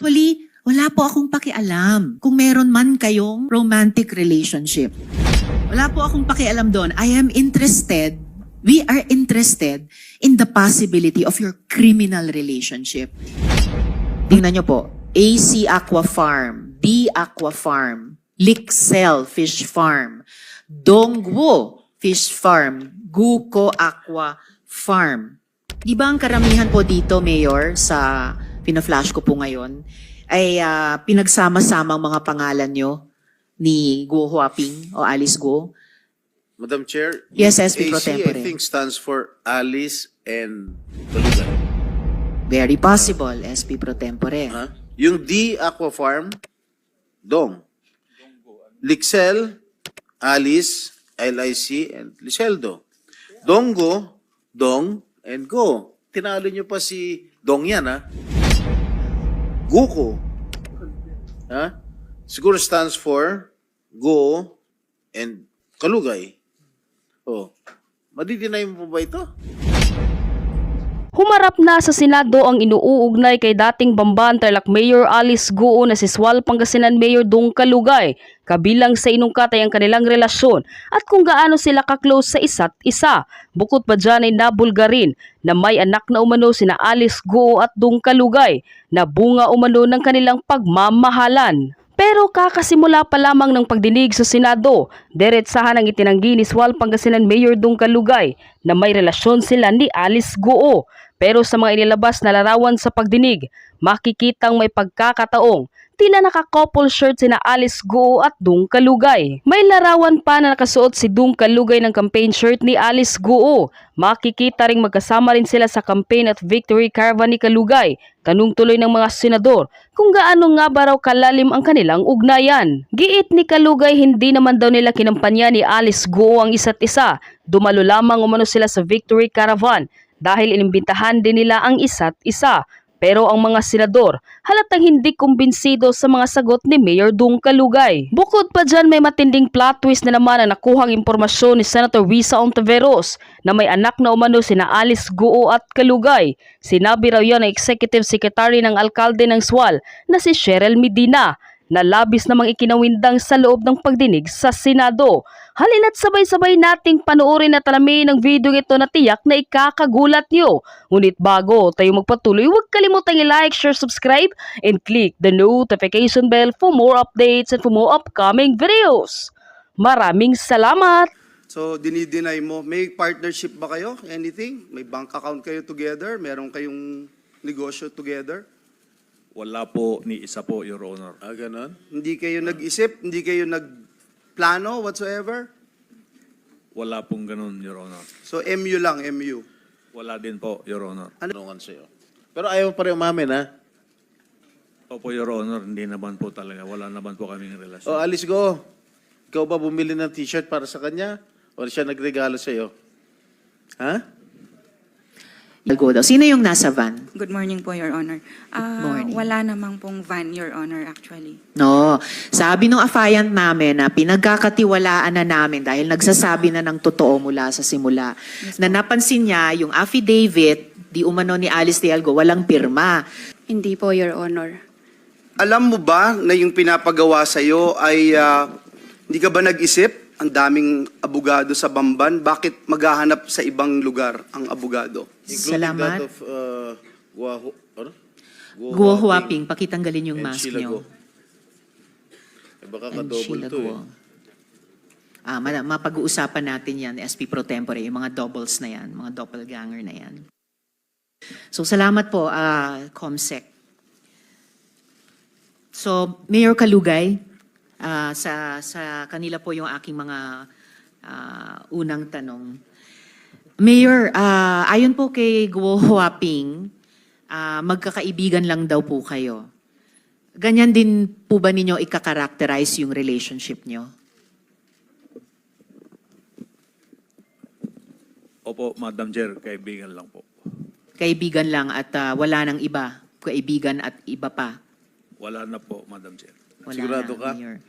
Actually, wala po akong pakialam kung meron man kayong romantic relationship. Wala po akong pakialam doon. We are interested in the possibility of your criminal relationship. Tingnan nyo po, AC Aqua Farm, D Aqua Farm, Lixel Fish Farm, Dongguo Fish Farm, Guko Aqua Farm. Di ba ang karamihan po dito, Mayor, sa pina-flash ko po ngayon, ay pinagsama-samang mga pangalan nyo ni Guo Huaping o Alice Guo? Madam Chair, Yes, SP Pro AC, Tempore. I think stands for Alice and Kalugan. Very possible, SP Pro Tempore. Huh? Yung D Aqua Farm, Dong. Lixel, Alice, LIC, and Liceldo. Donggo, Dong, and Go. Tinalo nyo pa si Dong yan, ha? Guko. Ha? Siguro stands for Go and Kalugay. Oh. Madidinay mo ba ito? Humarap na sa Senado ang inuugnay kay dating Bamban Tarlac Mayor Alice Guo na si Sual Pangasinan Mayor Dong Kalugay, kabilang sa inungkatay ang kanilang relasyon at kung gaano sila ka-close sa isa't isa. Bukod pa dyan ay nabulga rin na may anak na umano sina Alice Guo at Dong Kalugay na bunga umano ng kanilang pagmamahalan. Pero kakasimula pa lamang ng pagdinig sa Senado, diretsahan ang itinanggi ni Sual Pangasinan Mayor Dong Kalugay na may relasyon sila ni Alice Guo. Pero sa mga inilabas na larawan sa pagdinig, makikitang may pagkakataong tila naka-couple shirt sina Alice Guo at Dong Kalugay. May larawan pa na nakasuot si Dong Kalugay ng campaign shirt ni Alice Guo. Makikita ring magkasama rin sila sa campaign at victory caravan ni Kalugay. Tanong tuloy ng mga senador kung gaano nga ba raw kalalim ang kanilang ugnayan. Giit ni Kalugay hindi naman daw nila kinampanya ni Alice Guo ang isa't isa. Dumalo lamang umano sila sa victory caravan dahil inimbitahan din nila ang isa't isa. Pero ang mga senador halatang hindi kumbinsido sa mga sagot ni Mayor Dong Kalugay. Bukod pa dyan may matinding plot twist na naman ang nakuhang impormasyon ni Senator Risa Ontiveros na may anak na umano sina Alice Guo at Kalugay. Sinabi raw yan ng Executive Secretary ng Alkalde ng Sual na si Cheryl Medina na labis namang ikinawindang sa loob ng pagdinig sa Senado. Halina't sabay-sabay nating panoorin at alamin ang video ito na tiyak na ikakagulat nyo. Ngunit bago tayo magpatuloy, huwag kalimutang i-like, share, subscribe, and click the notification bell for more updates and for more upcoming videos. Maraming salamat! So, dinideny mo. May partnership ba kayo? Anything? May bank account kayo together? Meron kayong negosyo together? Wala po ni isa po, Your Honor. Ah, ganon? Hindi kayo nag-isip? Hindi kayo nagplano whatsoever? Wala pong ganun, Your Honor. So, MU lang, MU. Wala din po, Your Honor. Tanungan sa'yo. Pero ayaw pa rin umamin, ha? Opo, Your Honor, hindi naman po talaga. Wala naman po kaming relasyon. O, Alice Go. Ikaw ba bumili ng t-shirt para sa kanya? O siya nagregalo sa'yo? Ha? Sino yung nasa van? Good morning po, Your Honor. morning. Wala namang pong van, Your Honor, actually. No, sabi nung affiant namin na pinagkakatiwalaan na namin dahil nagsasabi na ng totoo mula sa simula. Na napansin niya yung affidavit, di umano ni Alice de Algo, walang pirma. Hindi po, Your Honor. Alam mo ba na yung pinapagawa sa'yo ay hindi ka ba nag-isip? Ang daming abogado sa Bamban. Bakit maghahanap sa ibang lugar ang abogado? Including Salamat. that of Guo Huaping, pakitanggalin yung and mask Sheila nyo. Go. Eh, baka And ka-double Sheila to, Guo. eh. Mapag-uusapan natin yan, SP Pro Tempore, yung mga doubles na yan, mga doppelganger na yan. So, salamat po, Comsec. So, Mayor Kalugay, sa kanila po yung aking mga unang tanong. Mayor, ayon po kay Guo Huaping, magkakaibigan lang daw po kayo. Ganyan din po ba ninyo ika-characterize yung relationship nyo? Opo, Madam Chair, kaibigan lang po. Kaibigan lang at wala nang iba? Kaibigan at iba pa? Wala na po, Madam Chair. Wala Sigurado na, ka? Mayor.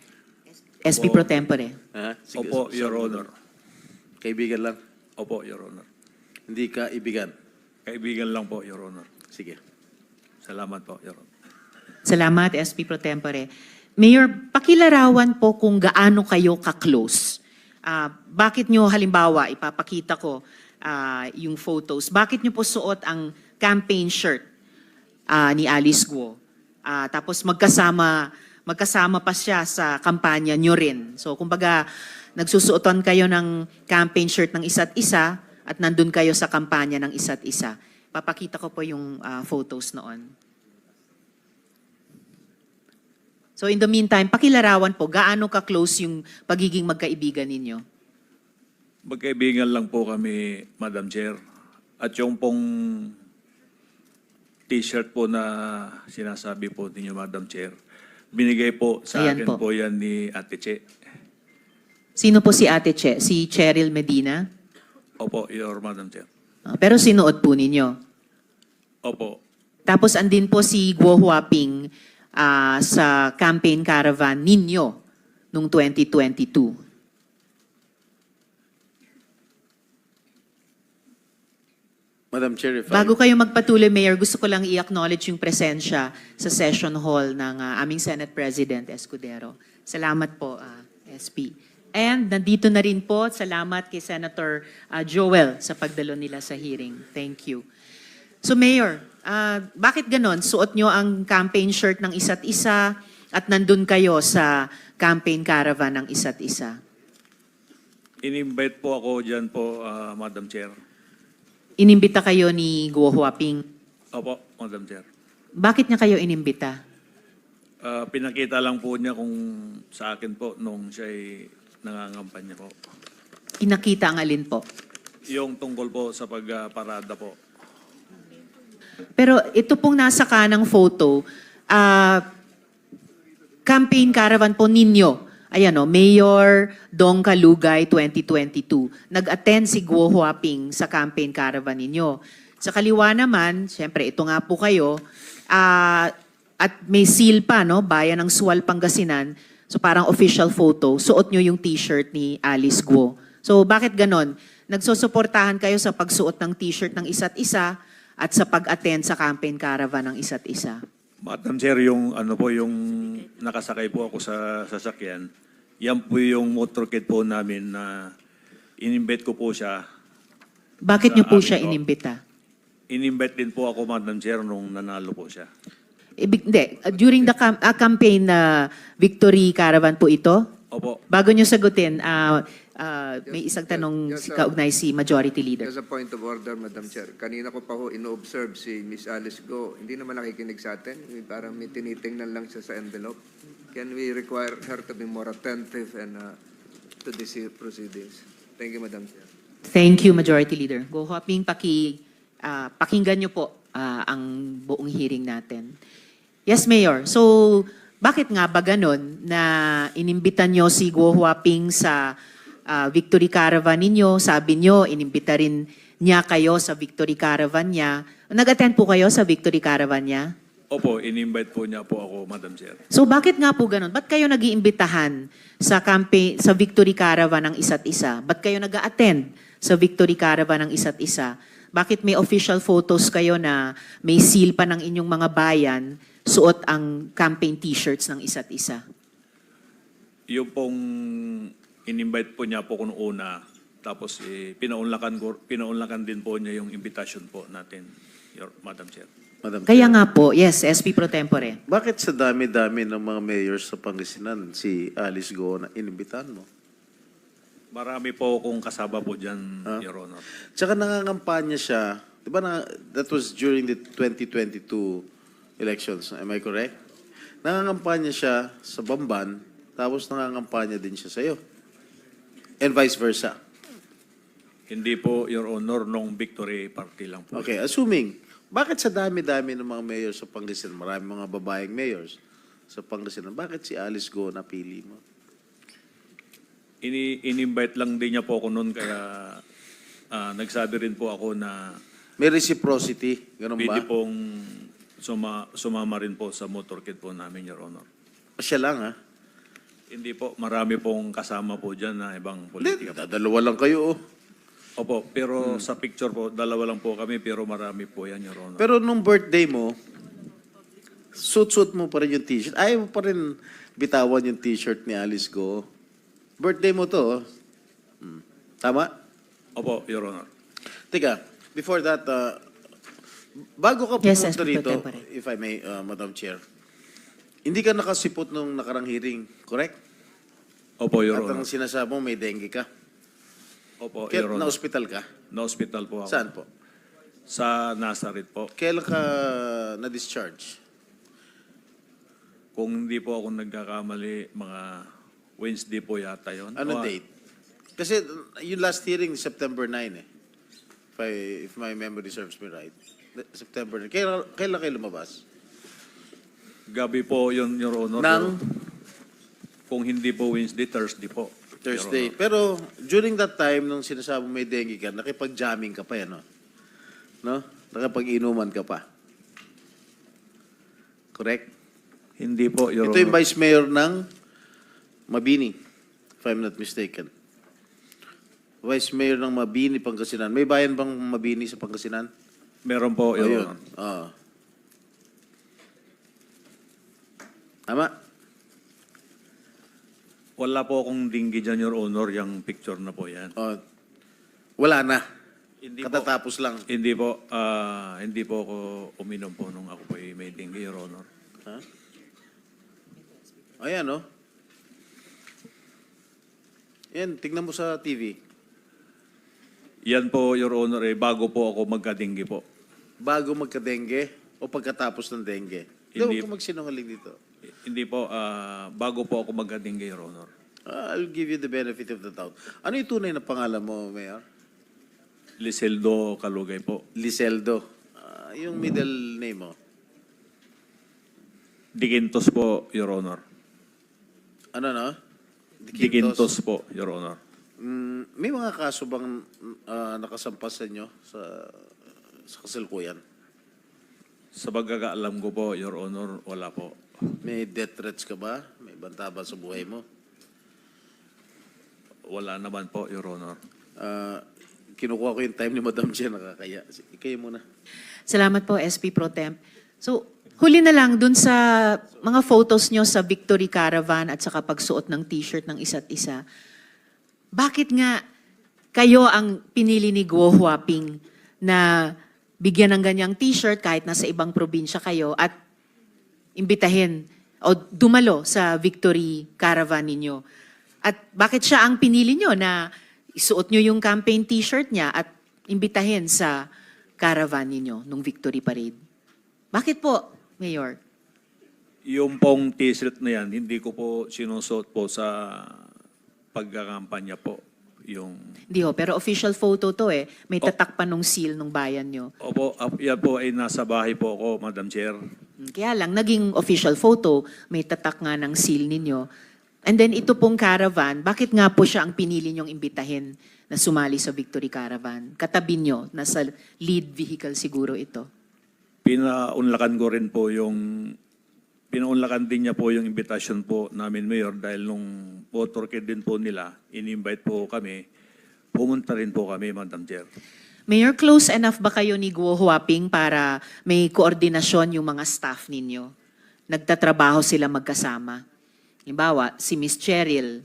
SP Pro Tempore. Ha? Sige, Opo, Your sabi mo. Honor. Kaibigan lang. Opo, Your Honor. Hindi ka ibigan. Kaibigan lang po, Your Honor. Sige. Salamat po, Your Honor. Salamat, SP Pro Tempore. Mayor, pakilarawan po kung gaano kayo ka-close. Bakit nyo, halimbawa, ipapakita ko yung photos, bakit nyo po suot ang campaign shirt ni Alice Guo? Tapos magkasama pa siya sa kampanya nyo rin. So, kumbaga, nagsusuotan kayo ng campaign shirt ng isa't isa at nandun kayo sa kampanya ng isa't isa. Papakita ko po yung photos noon. So in the meantime, pakilarawan po, gaano ka-close yung pagiging magkaibigan ninyo? Magkaibigan lang po kami, Madam Chair. At yung pong t-shirt po na sinasabi po ninyo, Madam Chair, binigay po sa Ayan akin po. po yan ni Ate Che. Sino po si Ate Che? Si Cheryl Medina? Opo, Your Madam Chair. Pero sinuot po ninyo. Opo. Tapos andin po si Guo Huaping sa campaign caravan ninyo noong 2022. Madam Chair, if Bago kayo magpatuloy, Mayor, gusto ko lang i-acknowledge yung presensya sa session hall ng aming Senate President Escudero. Salamat po, SP. And nandito na rin po, salamat kay Senator Joel sa pagdalo nila sa hearing. Thank you. So Mayor, bakit ganon? Suot nyo ang campaign shirt ng isa't isa at nandun kayo sa campaign caravan ng isa't isa. In-invite po ako dyan po, Madam Chair. Inimbita kayo ni Guo Huaping. Opo, Madam Chair. Bakit niya kayo inimbita? Pinakita lang po niya kung sa akin po nung siya'y nangangampanya po. Pinakita ang alin po? Yung tungkol po sa pagparada po. Pero ito pong nasa kanang photo, campaign caravan po ninyo. Ayan o, Mayor Dong Kalugay 2022. Nag-attend si Guo Huaping sa campaign caravan ninyo. Sa kaliwa naman, siyempre ito nga po kayo, at may seal pa, no? Bayan ng Sual, Pangasinan. So parang official photo, suot nyo yung t-shirt ni Alice Guo. So bakit ganon? Nagsusuportahan kayo sa pagsuot ng t-shirt ng isa't isa at sa pag-attend sa campaign caravan ng isa't isa. Madam Chair, yung ano po, yung nakasakay po ako sa sasakyan, yan po yung motorcade po namin na in-invite ko po siya. Bakit Sa nyo po amin siya po. inimbita? In-invite din po ako, Madam Chair, nung nanalo po siya. Hindi, during the campaign victory caravan po ito? Opo. Bago nyo sagutin, may isang tanong Just, kaugnay si Majority Leader. Just a point of order, Madam Chair. Kanina ko pa ho ino-observe si Miss Alice Go. Hindi naman nakikinig sa atin. Parang may tinitingnan lang siya sa envelope. Can we require her to be more attentive and to these proceedings? Thank you, Madam Chair. Thank you, Majority Leader. Go Hoping, pakinggan nyo po ang buong hearing natin. Yes, Mayor. So, bakit nga ba ganon na inimbitan nyo si Guo Huaping sa Victory Caravan ninyo? Sabi nyo, inimbita rin niya kayo sa Victory Caravan niya. Nag-attend po kayo sa Victory Caravan niya? Opo, in-invite po niya po ako, Madam Chair. So bakit nga po ganon? Ba't kayo nag-iimbitahan sa campaign, sa Victory Caravan ng isa't isa? Ba't kayo nag-attend sa Victory Caravan ng isa't isa? Bakit may official photos kayo na may seal pa ng inyong mga bayan, suot ang campaign t-shirts ng isa't isa? Yung pong in-invite po niya po kung una, tapos pinaunlakan din po niya yung invitation po natin, Madam Chair. Madam Kaya Chair, nga po, yes, SP Pro Tempore. bakit sa dami-dami ng mga mayors sa Pangasinan si Alice Go na inimbitahan mo? Marami po akong kasama po dyan, Your Honor. Tsaka nangangampanya siya, di ba that was during the 2022 elections, am I correct? Nangangampanya siya sa Bamban, tapos nangangampanya din siya sa'yo. And vice versa. Hindi po, Your Honor, nung victory party lang po. Okay, assuming, bakit sa dami-dami ng mga mayors sa Pangasinan, marami mga babaeng mayors sa Pangasinan, bakit si Alice Go napili mo? In-invite lang din niya po ako noon, kaya nagsabi rin po ako na May reciprocity, ganun ba? pwede pong sumama rin po sa motorcade po namin, Your Honor. Siya lang, ha? Hindi po, marami pong kasama po dyan na ibang Hindi, politika. dalawa lang kayo, oh. Opo, pero sa picture po, dalawa lang po kami, pero marami po yan, Your Honor. Pero nung birthday mo, Suit mo pa rin yung t-shirt. Ayaw mo pa rin bitawan yung t-shirt ni Alice Go. Birthday mo to. Tama? Opo, Your Honor. Teka, before that, bago ka Yes, pumunta SP Pro rito, Tempore. if I may, Madam Chair, hindi ka nakasipot nung nakarang hearing, correct? Opo, Your At ang Honor. sinasabi mo, may dengue ka. Opo, Kaya Your Honor. na-hospital ka? Na-hospital po ako. Saan po? Sa Nazareth po. Kailan ka na-discharge? Kung hindi po ako nagkakamali, mga Wednesday po yata yun. Ano date? Kasi yung last hearing, September 9 eh. If my memory serves me right. September 9. Kailan kayo lumabas? Gabi po yun, Your Honor. Nang Kung hindi po Wednesday, Thursday po. Thursday. Your Honor. Pero during that time, nung sinasabi mo may dengue ka, nakipag-jamming ka pa yan, no? No? Nakipag-inuman ka pa. Correct? Hindi po, Your Ito yung Honor. Vice Mayor ng Mabini, if I'm not mistaken. Vice Mayor ng Mabini, Pangasinan. May bayan bang Mabini sa Pangasinan? Meron po, Your Ayun. Honor. Oo. Tama? Wala po akong dinggi dyan, Your Honor, yung picture na po yan. Oh. Wala na. Hindi po. Katatapos lang. Hindi po ako uminom po nung ako po may dengue, Your Honor. Ha? Ayan, no? Yan, tignan mo sa TV. Yan po, Your Honor, bago po ako magka-dengue po. Bago magka-dengue o pagkatapos ng dengue? Hindi. Huwag ka magsinungaling dito. Hindi po, bago po ako magka-dengue, Your Honor. I'll give you the benefit of the doubt. Ano yung tunay na pangalan mo, Mayor? Liseldo Kalugay po. Liseldo. Yung middle name mo? Digintos po, Your Honor. Ano, no? Digintos po, Your Honor. May mga kaso bang nakasampas sa inyo sa kasalukuyan? Sa pagkakaalam ko po, Your Honor, wala po. May death threats ka ba? May banta ba sa buhay mo? Wala naman po, Your Honor. Kinukuha ko yung time ni Madam Chair, nakakaya. Kayo muna. Salamat po, SP Pro Temp. So, huli na lang dun sa mga photos nyo sa Victory Caravan at saka pagsuot ng t-shirt ng isa't isa. Bakit nga kayo ang pinili ni Guo Huaping na bigyan ng ganyang t-shirt kahit nasa ibang probinsya kayo at imbitahin o dumalo sa Victory Caravan ninyo? At bakit siya ang pinili nyo na isuot nyo yung campaign t-shirt niya at imbitahin sa caravan ninyo nung Victory Parade? Bakit po, Mayor? Yung pong t-shirt na yan, hindi ko po sinusuot po sa pagkakampanya po. Yung... Hindi ho, pero official photo to eh. May tatak pa nung seal nung bayan nyo. Opo, yan po ay nasa bahay po ako, Madam Chair. Kaya lang, naging official photo, may tatak nga ng seal ninyo. And then ito pong caravan, bakit nga po siya ang pinili nyong imbitahin na sumali sa Victory Caravan? Katabi nyo, nasa lead vehicle siguro ito. Pinaunlakan ko rin po pinaunlakan din niya po yung invitation po namin, Mayor, dahil nung motorcade din po nila, in-invite po kami, pumunta rin po kami, Madam Chair. Mayor, close enough ba kayo ni Guo Huaping para may koordinasyon yung mga staff ninyo? Nagtatrabaho sila magkasama? Halimbawa, si Miss Cheryl,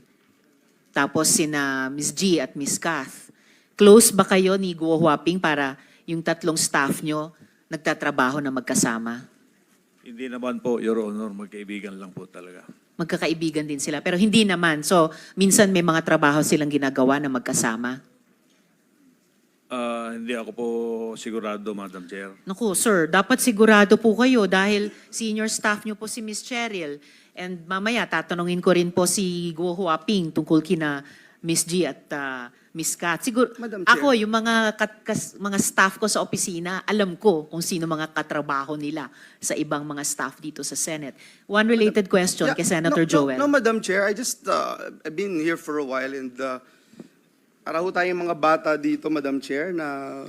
tapos sina Miss G at Miss Kath. Close ba kayo ni Guo Huaping para yung tatlong staff nyo nagtatrabaho na magkasama? Hindi naman po, Your Honor, magkaibigan lang po talaga. Magkakaibigan din sila, pero hindi naman. So, minsan may mga trabaho silang ginagawa na magkasama. Hindi ako po sigurado, Madam Chair. Naku, sir, dapat sigurado po kayo dahil senior staff nyo po si Miss Cheryl. And mamaya, tatanungin ko rin po si Guo Huaping tungkol kina Miss G at Miss Kat. Siguro, Madam Chair. ako, yung mga staff ko sa opisina, alam ko kung sino mga katrabaho nila sa ibang mga staff dito sa Senate. One related question kay Senator Joel. No, Madam Chair, I just, I've been here for a while and para ho tayong mga bata dito, Madam Chair, na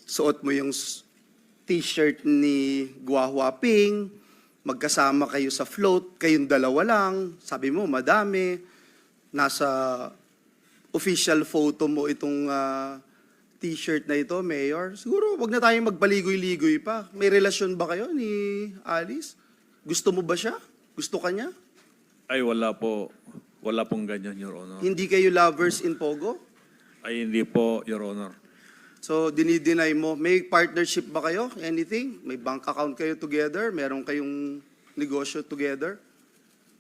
suot mo yung t-shirt ni Guo Huaping, magkasama kayo sa float, kayong dalawa lang, sabi mo, madami, nasa official photo mo itong t-shirt na ito, Mayor, siguro wag na tayong magpaligoy-ligoy pa. May relasyon ba kayo ni Alice? Gusto mo ba siya? Gusto ka niya? Ay, wala po. Wala pong ganyan, Your Honor. Hindi kayo lovers in Pogo? Ay, hindi po, Your Honor. So, dinideny mo. May partnership ba kayo? Anything? May bank account kayo together? Meron kayong negosyo together?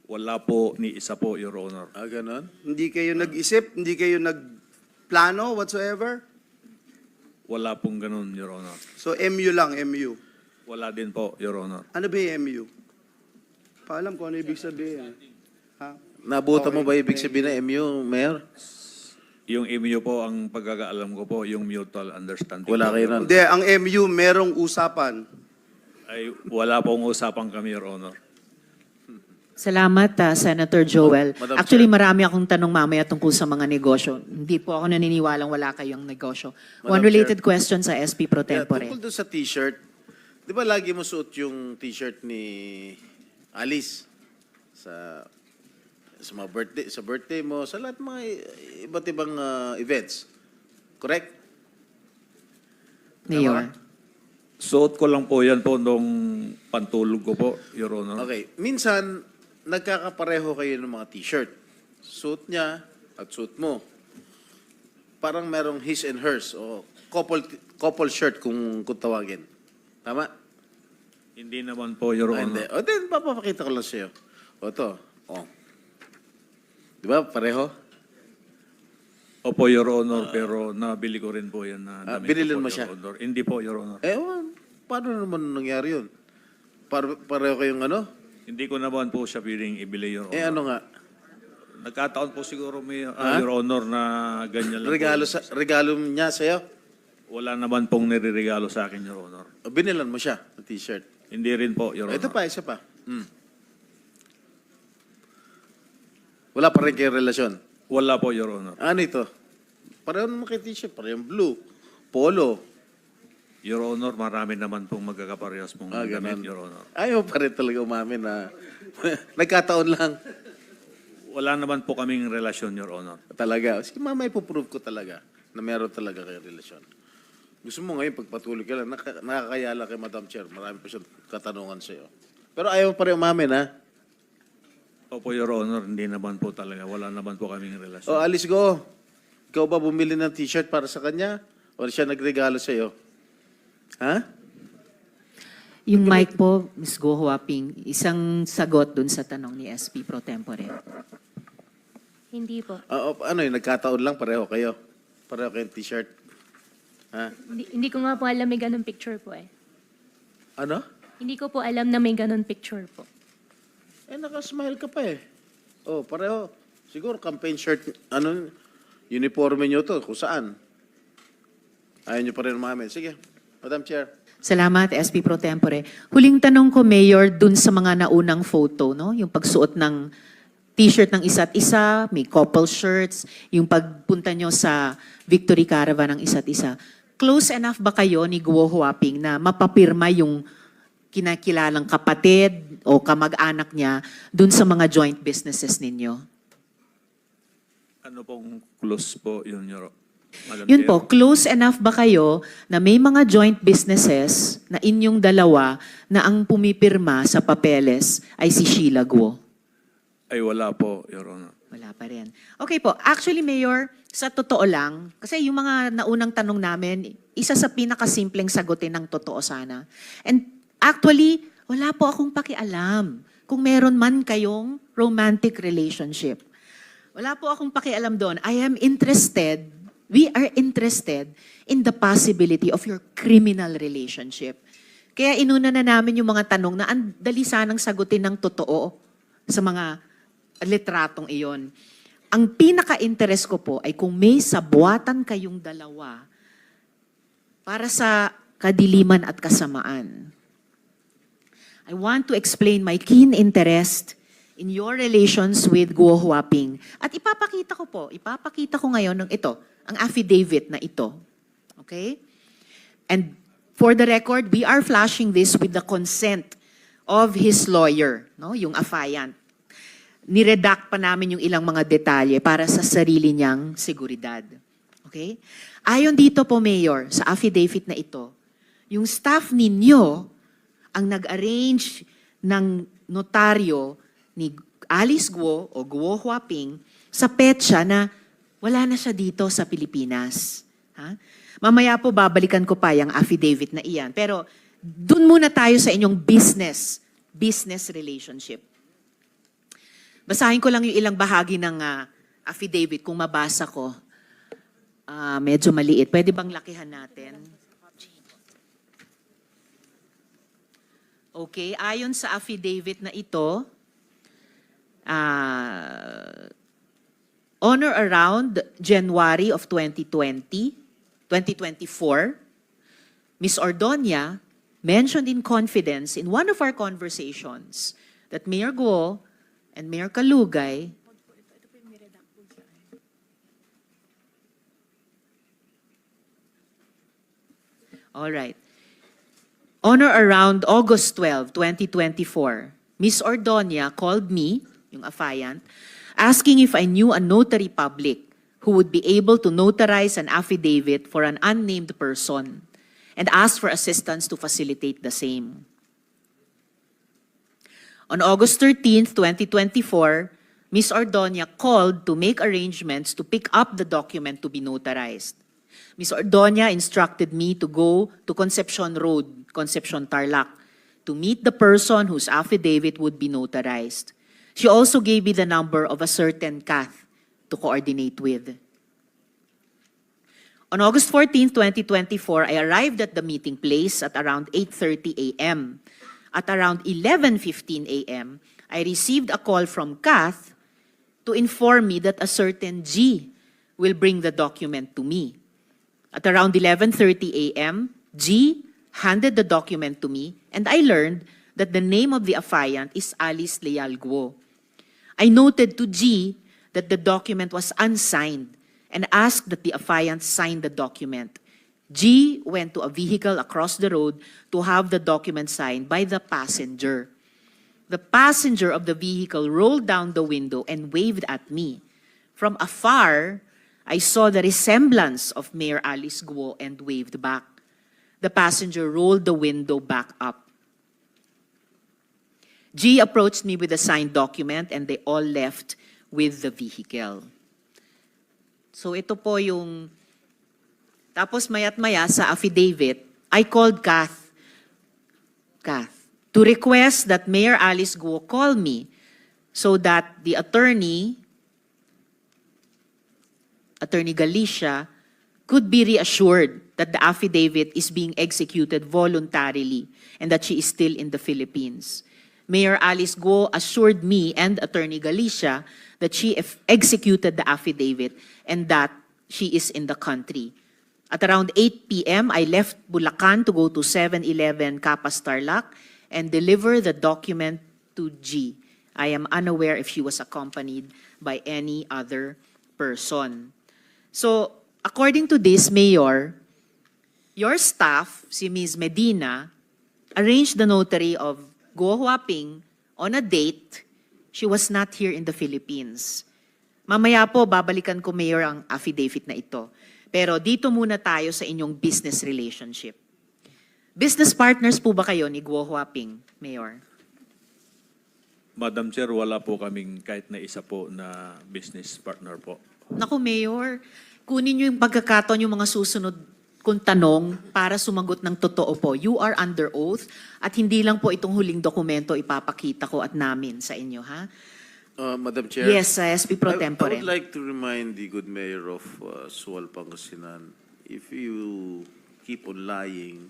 Wala po ni isa po, Your Honor. Ah, ganon? Hindi kayo nag-isip? Hindi kayo nagplano whatsoever? Wala pong ganun, Your Honor. So, MU lang, MU. Wala din po, Your Honor. Ano ba yung MU? Paalam ko ano ibig sabihin. Ha? Nabuta mo Okay, ba ibig sabihin ng MU, Mayor? Yung MU po, ang pagkakaalam ko po, yung mutual understanding. Wala po, kayo Your nun. Honor. Hindi, ang MU merong usapan. Ay, wala pong usapan kami, Your Honor. Salamat, Senator Joel. Madam Actually, Chair. marami akong tanong mamaya tungkol sa mga negosyo. Hindi po ako naniniwalang wala kayong negosyo. One Madam related question sa SP Pro Yeah, Tempore. tungkol doon sa t-shirt, di ba lagi mo suot yung t-shirt ni Alice sa birthday mo, sa lahat mga iba't ibang events. Correct? Mayor. Suot ko lang po yan po nung pantulog ko po, Your Honor. Okay. Minsan, nagkakapareho kayo ng mga t-shirt. Suit niya at suit mo. Parang merong his and hers o couple shirt kung tawagin. Tama? Hindi naman po, Your Ah, hindi. Honor. O din, papapakita ko lang sa'yo. O to. O. Di ba? Pareho? Opo, Your Honor, pero nabili ko rin po yan na damit binilin ko po, mo siya? Your Honor. Hindi po, Your Honor. Paano naman nangyari yun? Pareho kayong ano? Hindi ko naman po siya piling ibili, Your Honor. Ano nga? Nagkataon po siguro may, Ha? Your Honor, na ganyan lang po. Regalo niya sa'yo? Wala naman pong nireregalo sa akin, Your Honor. O, binilan mo siya ng t-shirt? Hindi rin po, Your Honor. Ito pa, isa pa. Wala pa rin kayong relasyon. Wala po, Your Honor. Ano ito? Pareho naman kay t-shirt. Pareho blue. Polo. Your Honor, marami naman pong magkakaparehas pong damit, Ganun. Your Honor. Ayaw pa rin talaga umamin na nagkataon lang. Wala naman po kaming relasyon, Your Honor. Talaga. Sige, mamaya ipoprove ko talaga na meron talaga kayong relasyon. Gusto mo ngayon, pagpatuloy ka lang, nakakayala kay Madam Chair. Marami pa siyang katanungan sa'yo. Pero ayaw pa rin umamin, ha? Opo, Your Honor, hindi naman po talaga. Wala naman po kaming relasyon. O, Alice Go. Ikaw ba bumili ng t-shirt para sa kanya? O siya nagregalo sa'yo? Ha? Yung mic po, Ms. Go Huaping, isang sagot dun sa tanong ni SP Pro Tempore. Hindi po. Ano yun, nagkataon lang, pareho kayo. Pareho kayong t-shirt. Ha? Hindi ko nga po alam may ganun picture po eh. Ano? Hindi ko po alam na may ganun picture po. Nakasmile ka pa eh. Oh, pareho. Siguro campaign shirt, uniforme nyo to, kung saan. Ayaw nyo pa rin umamin. Sige, Madam Chair. Salamat, SP Pro Tempore. Huling tanong ko, Mayor, dun sa mga naunang photo, no? Yung pagsuot ng t-shirt ng isa't isa, may couple shirts, yung pagpunta nyo sa Victory Caravan ng isa't isa. Close enough ba kayo ni Guo Huaping na mapapirma yung kinakilalang kapatid o kamag-anak niya dun sa mga joint businesses ninyo? Ano pong close po yun, Madam Yun Chair? po, close enough ba kayo na may mga joint businesses na inyong dalawa na ang pumipirma sa papeles ay si Sheila Guo? Ay, wala po, Your Honor. Wala pa rin. Okay po. Actually, Mayor, sa totoo lang, kasi yung mga naunang tanong namin, isa sa pinakasimpleng sagutin ng totoo sana. And actually, wala po akong pakialam kung meron man kayong romantic relationship. Wala po akong pakialam doon. We are interested in the possibility of your criminal relationship. Kaya inuna na namin yung mga tanong na ang dali sanang sagutin ng totoo sa mga litratong iyon. Ang pinaka-interest ko po ay kung may sabuatan kayong dalawa para sa kadiliman at kasamaan. I want to explain my keen interest in your relations with Guo Huaping. At ipapakita ko ngayon ng ito, ang affidavit na ito. Okay? And for the record, we are flashing this with the consent of his lawyer, no? Yung affiant. Niredact pa namin yung ilang mga detalye para sa sarili niyang seguridad. Okay? Ayon dito po, Mayor, sa affidavit na ito, yung staff ninyo ang nag-arrange ng notaryo ni Alice Guo o Guo Huaping sa petsa na wala na siya dito sa Pilipinas. Ha? Mamaya po babalikan ko pa yung affidavit na iyan. Pero dun muna tayo sa inyong business relationship. Basahin ko lang yung ilang bahagi ng affidavit kung mabasa ko. Medyo maliit. Pwede bang lakihan natin? Okay, ayon sa affidavit na ito, on or around January of 2024, Ms. Ordonia mentioned in confidence in one of our conversations that Mayor Guo and Mayor Kalugay all right. On or around August 12, 2024, Ms. Ordonia called me, yung affiant, asking if I knew a notary public who would be able to notarize an affidavit for an unnamed person and asked for assistance to facilitate the same. On August 13, 2024, Ms. Ordonia called to make arrangements to pick up the document to be notarized. Ms. Ordonia instructed me to go to Concepcion Road, Concepcion Tarlac, to meet the person whose affidavit would be notarized. She also gave me the number of a certain Kath to coordinate with. On August 14, 2024, I arrived at the meeting place at around 8:30 a.m. At around 11:15 a.m., I received a call from Kath to inform me that a certain G will bring the document to me. At around 11:30 a.m., G handed the document to me, and I learned that the name of the affiant is Alice Leal Guo. I noted to G that the document was unsigned and asked that the affiant sign the document. G went to a vehicle across the road to have the document signed by the passenger. The passenger of the vehicle rolled down the window and waved at me. From afar, I saw the resemblance of Mayor Alice Guo and waved back. The passenger rolled the window back up. G approached me with a signed document and they all left with the vehicle. So ito po yung, tapos mayat maya sa affidavit, I called Kath to request that Mayor Alice Guo call me so that the Attorney Galicia, could be reassured that the affidavit is being executed voluntarily and that she is still in the Philippines. Mayor Alice Guo assured me and Attorney Galicia that she executed the affidavit and that she is in the country. At around 8 p.m., I left Bulacan to go to 7-Eleven Capas Tarlac and deliver the document to G. I am unaware if she was accompanied by any other person. So, according to this, Mayor, your staff, si Ms. Medina, arranged the notary of Guo Huaping on a date. She was not here in the Philippines. Mamaya po, babalikan ko, Mayor, ang affidavit na ito. Pero dito muna tayo sa inyong business relationship. Business partners po ba kayo ni Guo Huaping, Mayor? Madam Chair, wala po kaming kahit na isa po na business partner po. Naku, Mayor, kunin niyo yung pagkakataon yung mga susunod kong tanong para sumagot ng totoo po. You are under oath at hindi lang po itong huling dokumento ipapakita ko at namin sa inyo, ha? Madam Chair. Yes, SP Pro I Tempore. would like to remind the good mayor of Sual, Pangasinan, if you keep on lying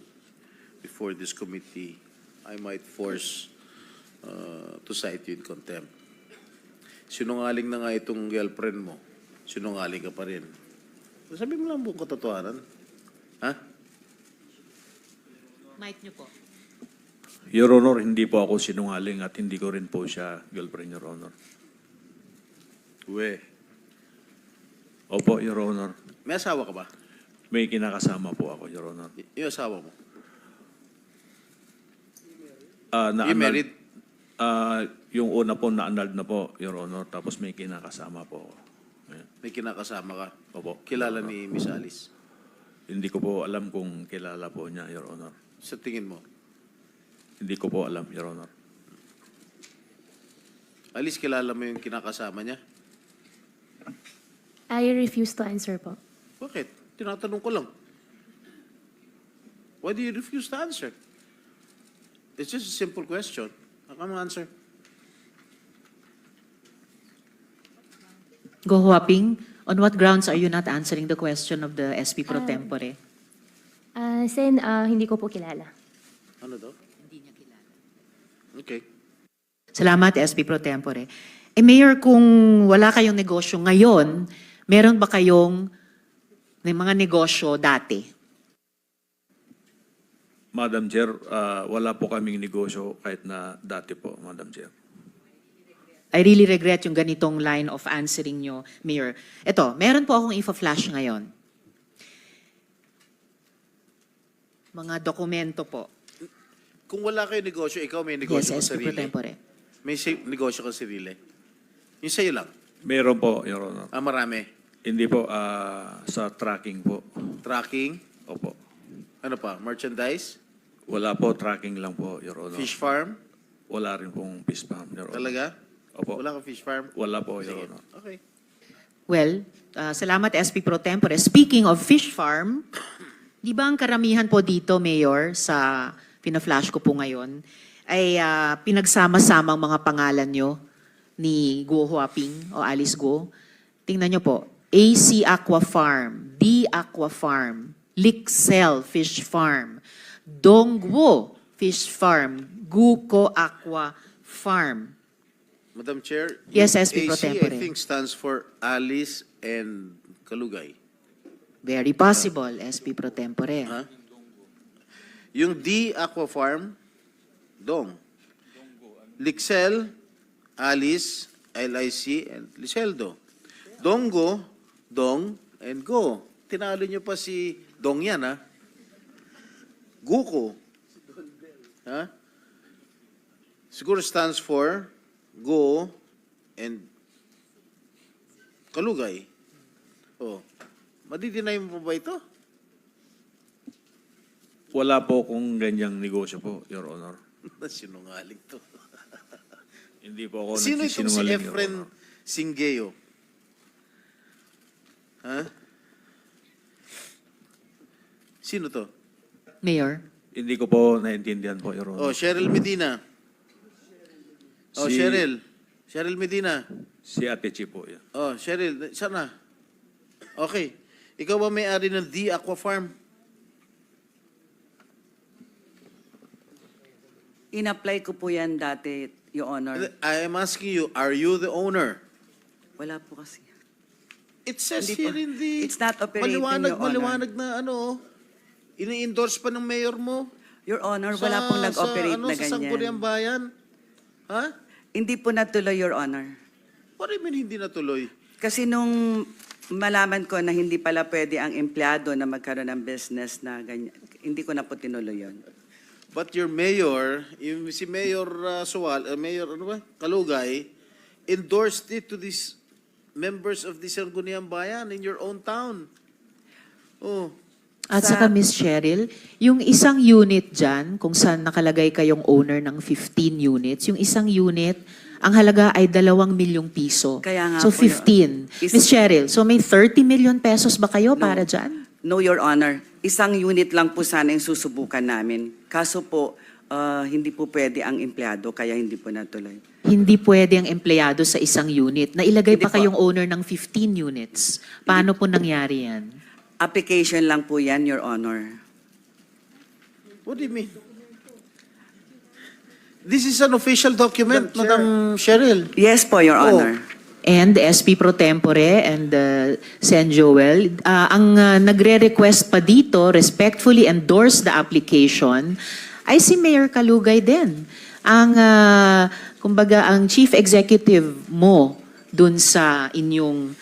before this committee, I might force to cite you in contempt. Sinungaling na nga itong girlfriend mo. Sinungaling ka pa rin. Sabi mo lang buong katotohanan. Ha? Mic niyo po. Your Honor, hindi po ako sinungaling at hindi ko rin po siya girlfriend, Your Honor. We. Opo, Your Honor. May asawa ka ba? May kinakasama po ako, Your Honor. Yung asawa mo? You Na-annulled- married? Yung una po na-annulled na po, Your Honor, tapos may kinakasama po ako. Ayan. May kinakasama ka. Opo. Kilala ni Miss Alice. Hindi ko po alam kung kilala po niya, Your Honor. Sa tingin mo, Hindi ko po alam, Your Honor. Alice, kilala mo yung kinakasama niya? I refuse to answer po. Bakit? Tinatanong ko lang. Why do you refuse to answer? It's just a simple question. How come answer? Go Huaping, on what grounds are you not answering the question of the SP pro tempore? Sen, hindi ko po kilala. Ano daw? Hindi niya kilala. Okay. Salamat, SP pro tempore. Mayor, kung wala kayong negosyo ngayon, meron ba kayong may mga negosyo dati? Madam Chair, wala po kaming negosyo kahit na dati po, Madam Chair. I really regret yung ganitong line of answering nyo, Mayor. Ito, meron po akong info-flash ngayon. Mga dokumento po. Kung wala kayo negosyo, ikaw may negosyo Yes, ka SP pro sarili. tempore. May negosyo ka sarili. Yung sa'yo lang. Meron po, Your Honor. Marami. Hindi po, sa tracking po. Tracking. Opo. Ano pa? Merchandise? Wala po, tracking lang po, Your Honor. Fish farm? Wala rin pong fish farm, Your Honor. Talaga? Opo. Wala kang fish farm? Wala po, Your Sige. Honor. Okay. Well, salamat SP pro tempore. Speaking of fish farm, di ba ang karamihan po dito, Mayor, sa pina-flash ko po ngayon, ay pinagsama-sama ang mga pangalan nyo ni Go Huaping o Alice Go. Tingnan nyo po, AC Aqua Farm, D Aqua Farm, Lixel Fish Farm, Dongguo Fish Farm, Guko Aqua Farm. Madam Chair, Yes, yung SP pro AC, tempore. I think stands for Alice and Kalugay. Very possible, SP pro tempore. Ha? Yung D Aqua Farm, Dong. Lixel, Alice, LIC, and Liceldo. Donggo, Dong, and Go. Tinalo nyo pa si Dong yan, ha? Guko. Ha? Siguro stands for Go and Kalugay. Oh. Madidinay mo pa ba ito? Wala po kung ganyang negosyo po, Your Honor. Sinungaling to. Hindi po ako Sino itong si nagsisinungaling, Your Efren Honor. Singeo? Ha? Sino to? Mayor. Hindi ko po naintindihan po, Your Oh, Honor. Cheryl Medina. Oh, Si- Cheryl. Cheryl Medina. Si Ate Chi po yan. Oh, Cheryl, sana. Okay. Ikaw ba may-ari ng D Aqua Farm? In-apply ko po yan dati, Your Honor. I am asking you, are you the owner? Wala po kasi. It says Hindi here po. in the... It's not operating, Your Honor. Maliwanag na ano, ini-endorse pa ng mayor mo. Your Honor, wala pong nag-operate na Sa Sangguniang ganyan. Bayan. Ha? Hindi po natuloy, Your Honor. What do you mean hindi natuloy? Kasi nung malaman ko na hindi pala pwede ang empleyado na magkaroon ng business na ganyan, hindi ko na po tinuloy yun. But your mayor, si Mayor Mayor ano ba? Kalugay, endorsed it to these members of the Sangguniang Bayan in your own town. Oh, At Sa- saka Miss Cheryl, yung isang unit dyan, kung saan nakalagay kayong owner ng 15 units, yung isang unit, ang halaga ay 2 milyong piso. Kaya nga so po, 15. Is- Miss Cheryl, so may 30 million pesos ba kayo No. para dyan? No, Your Honor. Isang unit lang po sana yung susubukan namin. Kaso po, hindi po pwede ang empleyado, kaya hindi po natuloy. Hindi pwede ang empleyado sa isang unit. Nailagay Hindi pa po. kayong owner ng 15 units. Paano po nangyari yan? Application lang po yan, Your Honor. what do you mean? This is an official document, Madam Cheryl. Yes po, Your Oh. Honor. And SP Pro Tempore and Sen Joel, ang nagre-request pa dito, respectfully endorse the application, ay si Mayor Kalugay din. Ang, kumbaga, ang chief executive mo dun sa inyong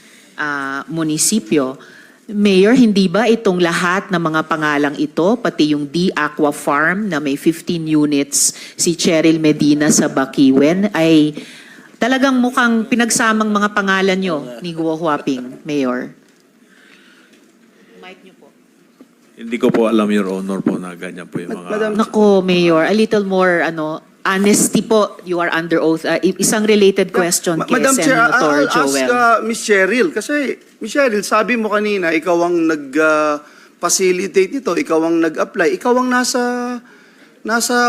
munisipyo. Mayor, hindi ba itong lahat ng mga pangalang ito, pati yung D Aqua Farm na may 15 units si Cheryl Medina sa Bakiwen, ay Talagang mukhang pinagsamang mga pangalan nyo ni Guo Huaping, Mayor. Mic nyo po. Hindi ko po alam, Your Honor, po na ganyan po yung mga... Madam, Nako, Mayor, a little more honesty po. You are under oath. Isang related question kay Madam Chair, Senator I'll ask Joel. Miss Cheryl. Kasi, Miss Cheryl, sabi mo kanina, ikaw ang nag-facilitate nito, ikaw ang nag-apply, ikaw ang nasa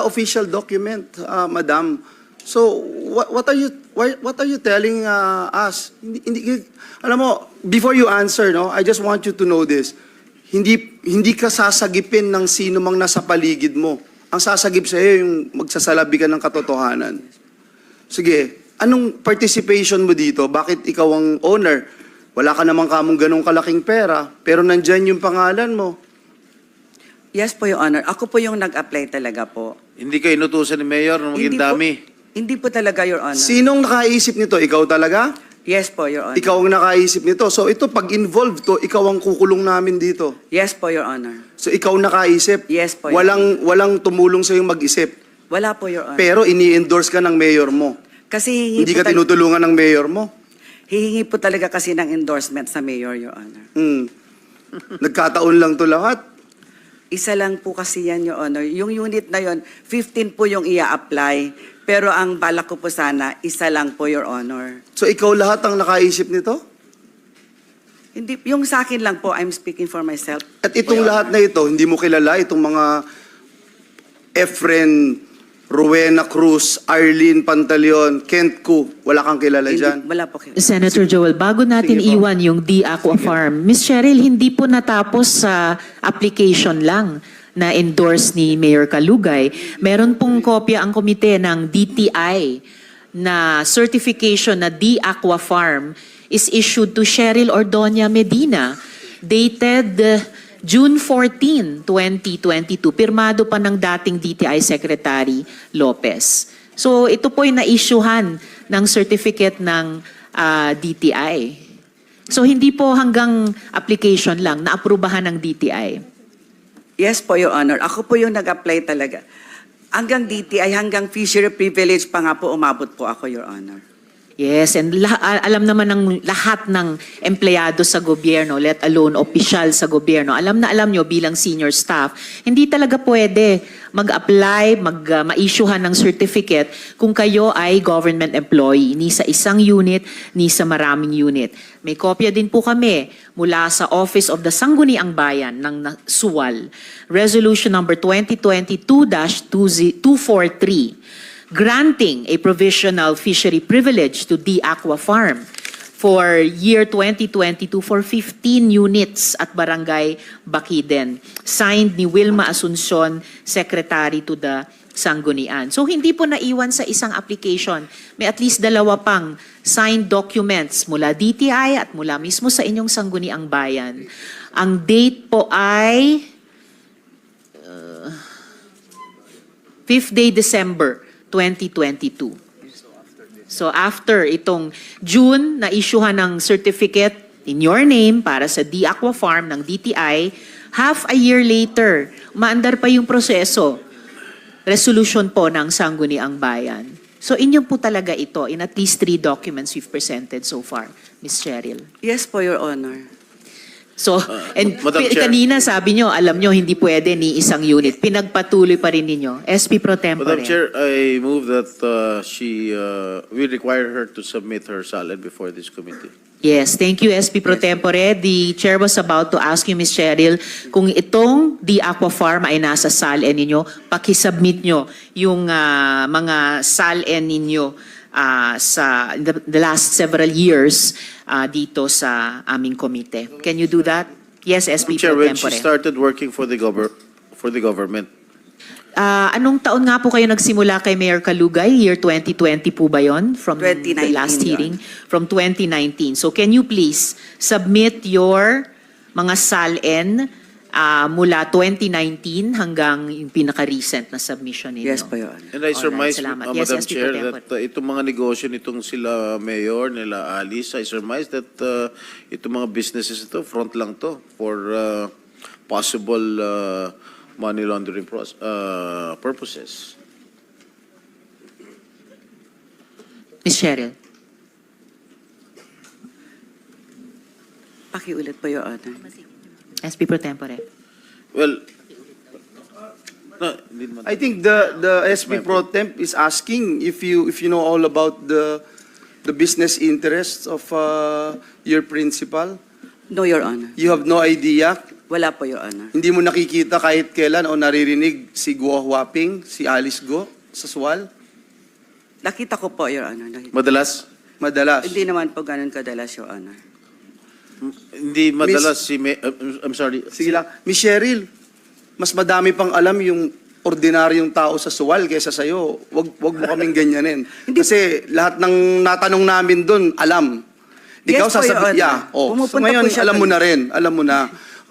official document, Madam. So, what are you telling us? Alam mo, before you answer, no, I just want you to know this. Hindi ka sasagipin ng sino mang nasa paligid mo. Ang sasagip sa iyo yung magsasalabi ka ng katotohanan. Sige, anong participation mo dito? Bakit ikaw ang owner? Wala ka namang kamong ganong kalaking pera, pero nandyan yung pangalan mo. Yes po, Your Honor. Ako po yung nag-apply talaga po. Hindi ka inutusan ni Mayor ng maging dami. Hindi po talaga, Your Honor. Sinong nakaisip nito? Ikaw talaga? Yes po, Your Honor. Ikaw ang nakaisip nito. So ito, pag involved to, ikaw ang kukulong namin dito. Yes po, Your Honor. So ikaw nakaisip? Yes po, Your Walang tumulong sa yung mag-isip. Wala po, Your Honor. Pero ini-endorse ka ng mayor mo. Kasi Hindi ka tinutulungan ng mayor mo. hihingi po talaga kasi ng endorsement sa mayor, Your Honor. Nagkataon lang to lahat. Isa lang po kasi yan, Your Honor. Yung unit na yon, 15 po yung ia-apply. Pero ang balak ko po sana, isa lang po, Your Honor. So ikaw lahat ang nakaisip nito? Hindi, yung sa akin lang po, I'm speaking for myself. At itong lahat na ito, hindi mo kilala itong mga Efren, Rowena Cruz, Arlene Pantaleon, Kent Ku. Wala kang kilala dyan? Wala po. Senator Joel, bago natin Sige po. iwan yung D Aqua Farm, Miss Cheryl, hindi po natapos sa application lang na endorse ni Mayor Kalugay. Meron pong kopya ang komite ng DTI na certification na D Aqua Farm is issued to Cheryl Ordonia Medina, dated June 14, 2022. Pirmado pa ng dating DTI Secretary Lopez. So ito po yung na-issuehan ng certificate ng DTI. So hindi po hanggang application lang, na-aprubahan ng DTI. Yes po, Your Honor. Ako po yung nag-apply talaga. Hanggang DTI, hanggang fishery privilege pa nga po umabot po ako, Your Honor. Yes, and alam naman ng lahat ng empleyado sa gobyerno, let alone opisyal sa gobyerno, alam na alam nyo bilang senior staff, hindi talaga pwede mag-apply, ma-issuehan ng certificate kung kayo ay government employee, ni sa isang unit, ni sa maraming unit. May kopya din po kami mula sa Office of the Sangguniang Bayan ng Suwal, Resolution number 2022-243, granting a provisional fishery privilege to D Aqua Farm for year 2022 for 15 units at Barangay Bakiden. Signed ni Wilma Asuncion, Secretary to the Sanggunian. So hindi po naiwan sa isang application. May at least 2 pang signed documents mula DTI at mula mismo sa inyong Sangguniang Bayan. Ang date po ay 5th day December 2022. So after itong June, na-issuehan ng certificate in your name para sa D Aqua Farm ng DTI, half a year later, umaandar pa yung proseso, resolution po ng Sangguniang Bayan. So inyo po talaga ito in at least 3 documents we've presented so far, Ms. Cheryl. Yes po, Your Honor. So, and Madam Chair. kanina sabi nyo, alam nyo, hindi pwede ni isang unit. Pinagpatuloy pa rin ninyo. SP Pro Tempore. Madam Chair, I move that we require her to submit her salad before this committee. Yes, thank you, SP Pro Tempore. The chair was about to ask you, Ms. Cheryl, kung itong The Aqua Farm ay nasa SALN ninyo, pakisubmit nyo yung mga SALN ninyo sa the last several years dito sa aming komite. Can you do that? Yes, SP Chair, Pro when she Tempore. started working for the government, Anong taon nga po kayo nagsimula kay Mayor Kalugay? Year 2020 po ba yon? From the 2019 last yun. hearing? From 2019. So can you please submit your mga SALN mula 2019 hanggang yung pinaka-recent na submission ninyo? Yes po, Your Honor. and I surmise, salamat. Yes, Madam SP Chair, Pro that Tempore. itong mga negosyo nitong sila Mayor, nila Alice, I surmise that itong mga businesses ito, front lang to for possible money laundering purposes. Ms. Cheryl. Pakiulit po, Your Honor. SP Pro Tempore. Well, no, hindi naman. I think the SP Pro Temp is asking if you know all about the business interests of your principal. No, Your Honor. You have no idea. Wala po, Your Honor. Hindi mo nakikita kahit kailan o naririnig si Guo Huaping, si Alice Go sa SWAL? Nakita ko po, Your Honor. Nakita. Madalas? Madalas. Hindi naman po ganun kadalas, Your Honor. Hindi madalas si I'm sorry. Sige lang. Miss Cheryl, mas madami pang alam yung ordinaryong tao sa SWAL kaysa sa'yo. Wag mo kaming ganyanin. Kasi lahat ng natanong namin doon, alam. Ikaw Yes po, Your Honor. yeah. Oh. So Pumupunta ngayon, po siya alam mo doon. na rin. Alam mo na.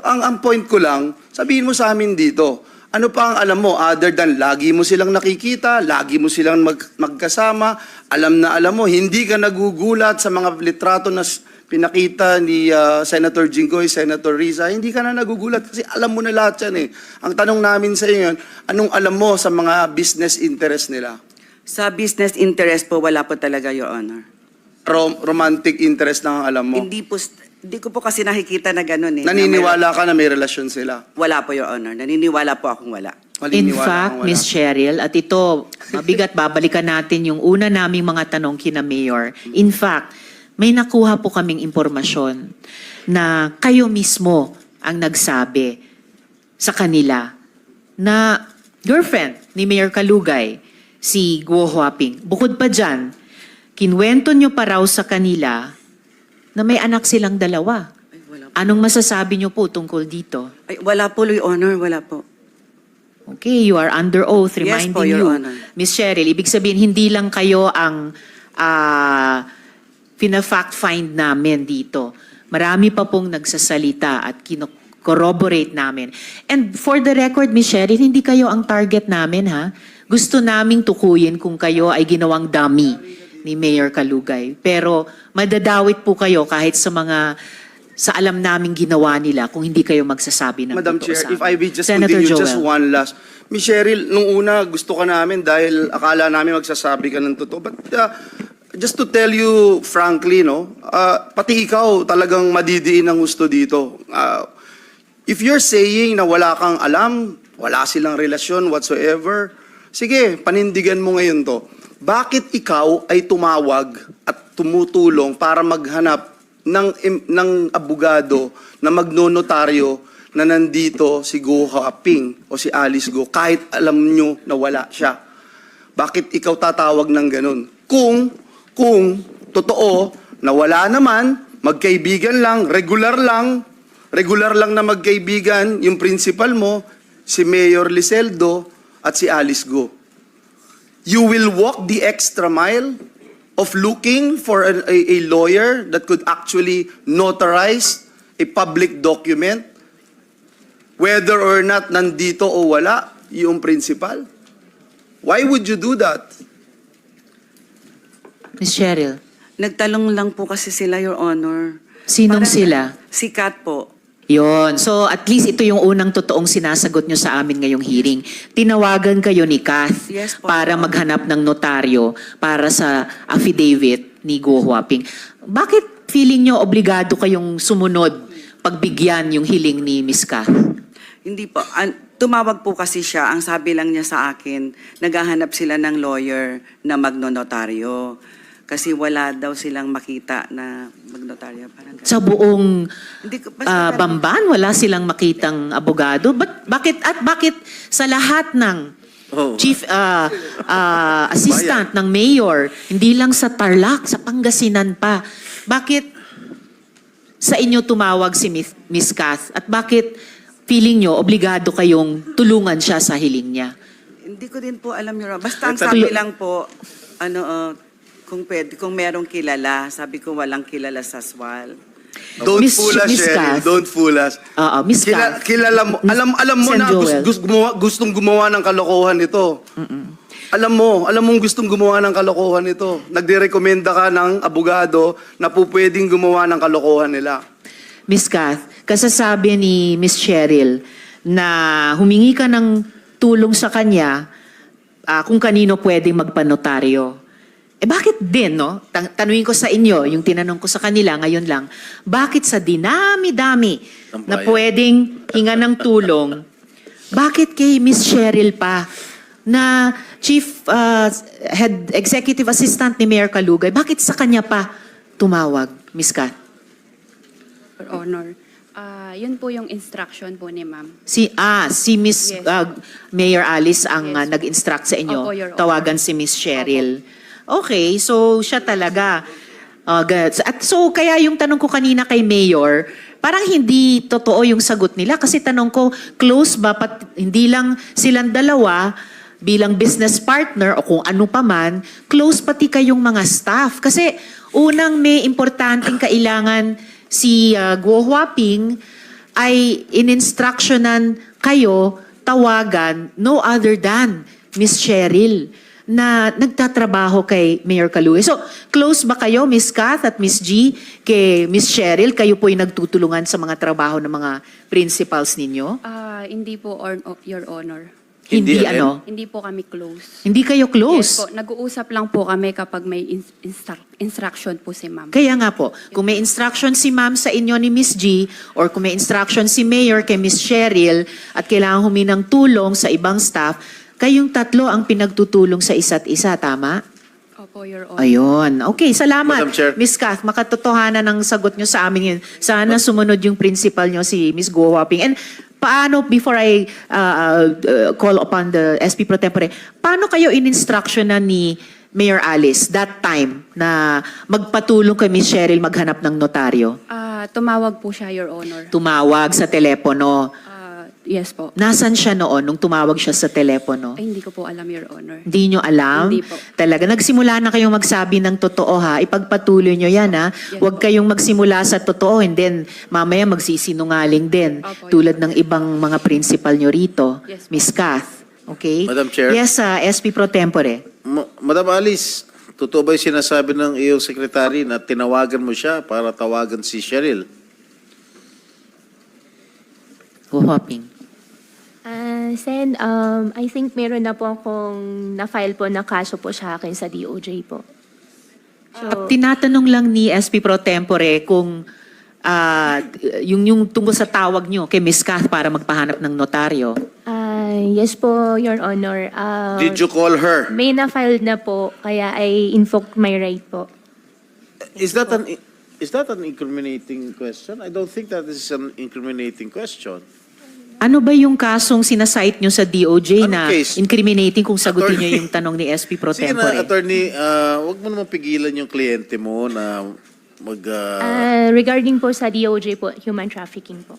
Ang point ko lang, sabihin mo sa amin dito, ano pa ang alam mo other than lagi mo silang nakikita, lagi mo silang magkasama, alam na alam mo, hindi ka nagugulat sa mga litrato na pinakita ni Senator Jinggoy, Senator Riza, hindi ka na nagugulat kasi alam mo na lahat yan eh. Ang tanong namin sa iyo, anong alam mo sa mga business interest nila? Sa business interest po, wala po talaga, Your Honor. Romantic interest lang ang alam mo. Hindi ko po kasi nakikita na ganun eh. Naniniwala ka na may relasyon sila? Wala po, Your Honor. Naniniwala po akong wala. In Maniniwala fact, kang wala. Miss Cheryl, at ito, mabigat, babalikan natin yung una naming mga tanong kina Mayor. In fact, may nakuha po kaming impormasyon na kayo mismo ang nagsabi sa kanila na girlfriend ni Mayor Kalugay, si Guo Huaping. Bukod pa dyan, kinwento nyo pa raw sa kanila na may anak silang dalawa. Ay, wala po. Anong masasabi nyo po tungkol dito? Ay, wala po, Your Honor. Wala po. Okay, you are under oath, Yes reminding po, Your you. Honor. Miss Cheryl, ibig sabihin, hindi lang kayo ang fina-fact find namin dito. Marami pa pong nagsasalita at corroborate namin. And for the record, Miss Cheryl, hindi kayo ang target namin, ha? Gusto naming tukuyin kung kayo ay ginawang dummy ni Mayor Kalugay. Pero madadawit po kayo kahit sa alam naming ginawa nila kung hindi kayo magsasabi ng Madam totoo Chair, sa if amin. I may just Senator continue just Joel. one last. Miss Cheryl, nung una gusto ka namin dahil akala namin magsasabi ka ng totoo. But just to tell you frankly, no, pati ikaw talagang madidiin ang gusto dito. If you're saying na wala kang alam, wala silang relasyon whatsoever, sige, panindigan mo ngayon to. Bakit ikaw ay tumawag at tumutulong para maghanap ng abogado na magnonotaryo na nandito si Guo Huaping o si Alice Go kahit alam nyo na wala siya? Bakit ikaw tatawag ng ganun? Kung totoo na wala naman, magkaibigan lang, regular lang na magkaibigan yung principal mo, si Mayor Liseldo at si Alice Go. You will walk the extra mile of looking for a lawyer that could actually notarize a public document, whether or not nandito o wala yung principal? Why would you do that? Miss Cheryl, Nagtalong lang po kasi sila, Your Honor. sinong Parang sila? Si Kat po. Yon. So at least ito yung unang totoong sinasagot nyo sa amin ngayong hearing. Tinawagan kayo ni Kath Yes po, para Your Honor. maghanap ng notaryo para sa affidavit ni Guo Huaping. Bakit feeling nyo obligado kayong sumunod pagbigyan yung hiling ni Miss Kath? Hindi po. Tumawag po kasi siya. Ang sabi lang niya sa akin, naghahanap sila ng lawyer na magnonotaryo. Kasi wala daw silang makita na magnotaryo. Parang ganun. Sa buong Hindi ko, basta ganun. Bamban, wala silang makitang abogado? Bakit sa lahat ng Oh. chief assistant ng mayor, hindi lang sa Tarlac, sa Pangasinan pa, bakit sa inyo tumawag si Miss Kath? At bakit feeling nyo obligado kayong tulungan siya sa hiling niya? Hindi ko din po alam, Your Honor. Basta ang sabi lang po, kung merong kilala, sabi ko walang kilala sa SWAL. Don't Miss- fool us, Miss Cheryl. Kath. Don't fool us. Miss Kath. Kilala mo, alam mo Sen. na Joel. gustong gumawa ng kalokohan ito. Alam mong gustong gumawa ng kalokohan ito. Nagdirekomenda ka ng abogado na po pwedeng gumawa ng kalokohan nila. Miss Kath, kasasabi ni Miss Cheryl na humingi ka ng tulong sa kanya kung kanino pwedeng magpanotaryo. bakit din, no? Tanungin ko sa inyo, yung tinanong ko sa kanila ngayon lang, bakit sa dinami-dami Ng na bayan. pwedeng hinga ng tulong, bakit kay Miss Cheryl pa na Chief Head Executive Assistant ni Mayor Kalugay, bakit sa kanya pa tumawag, Miss Kat? Your Honor. Yun po yung instruction po ni ma'am. Si Miss Yes. Mayor Alice ang Yes. nag-instruct sa inyo. Opo, Your Honor. Tawagan si Miss Cheryl. Okay, so siya talaga. At so kaya yung tanong ko kanina kay Mayor, parang hindi totoo yung sagot nila kasi tanong ko, close ba hindi lang silang dalawa bilang business partner o kung ano pa man, close pati kayong mga staff. Kasi unang may importanteng kailangan si Guo Huaping ay in-instructionan kayo tawagan no other than Miss Cheryl na nagtatrabaho kay Mayor Kalugay. So, close ba kayo, Miss Kath at Miss G, kay Miss Cheryl? Kayo po'y nagtutulungan sa mga trabaho ng mga principals ninyo? Hindi po, Your Honor. Hindi, Hindi, ano? Hindi po kami close. Hindi kayo Yes close? po, nag-uusap lang po kami kapag may instruction po si ma'am. Kaya nga po, kung may instruction si ma'am sa inyo ni Miss G or kung may instruction si Mayor kay Miss Cheryl at kailangan huminang tulong sa ibang staff, kayong tatlo ang pinagtutulong sa isa't isa, tama? Opo, Your Honor. Ayun. Okay, salamat. Madam Chair. Miss Kath, makatotohanan ng sagot nyo sa amin yun. Sana sumunod yung principal nyo, si Miss Guo Huaping. And paano, before I call upon the SP Pro Tempore, paano kayo in-instructionan ni Mayor Alice that time na magpatulong kay Miss Cheryl maghanap ng notaryo? Tumawag po siya, Your Honor. Tumawag sa telepono. Yes po. Nasan siya noon nung tumawag siya sa telepono? Ay, hindi ko po alam, Your Honor. Hindi nyo alam? Hindi po. Talaga, nagsimula na kayong magsabi ng totoo ha. Ipagpatuloy nyo yan ha. Yes Huwag po. kayong magsimula sa totoo and then mamaya magsisinungaling din. Opo, Tulad Your ng ibang mga principal nyo rito. Yes po. Miss Kath. Okay? Madam Chair. Yes, SP Pro Tempore. Madam Alice, totoo ba yung sinasabi ng iyong sekretary na tinawagan mo siya para tawagan si Cheryl? Huhoping. Sen, I think meron na po akong na-file po na kaso po sa akin sa DOJ po. So, Tinatanong lang ni SP Pro Tempore kung yung tungkol sa tawag nyo kay Miss Kath para magpahanap ng notaryo. yes po, Your Honor. Did you call her? May na-file na po, kaya I invoke my right po. Is that an incriminating question? I don't think that is an incriminating question. Ano ba yung kasong sinasite nyo sa DOJ na Anong case? incriminating kung sagutin nyo Attorney. yung tanong ni SP Pro Sige Tempore? na, attorney, wag mo naman pigilan yung kliyente mo na Regarding po sa DOJ po, human trafficking po.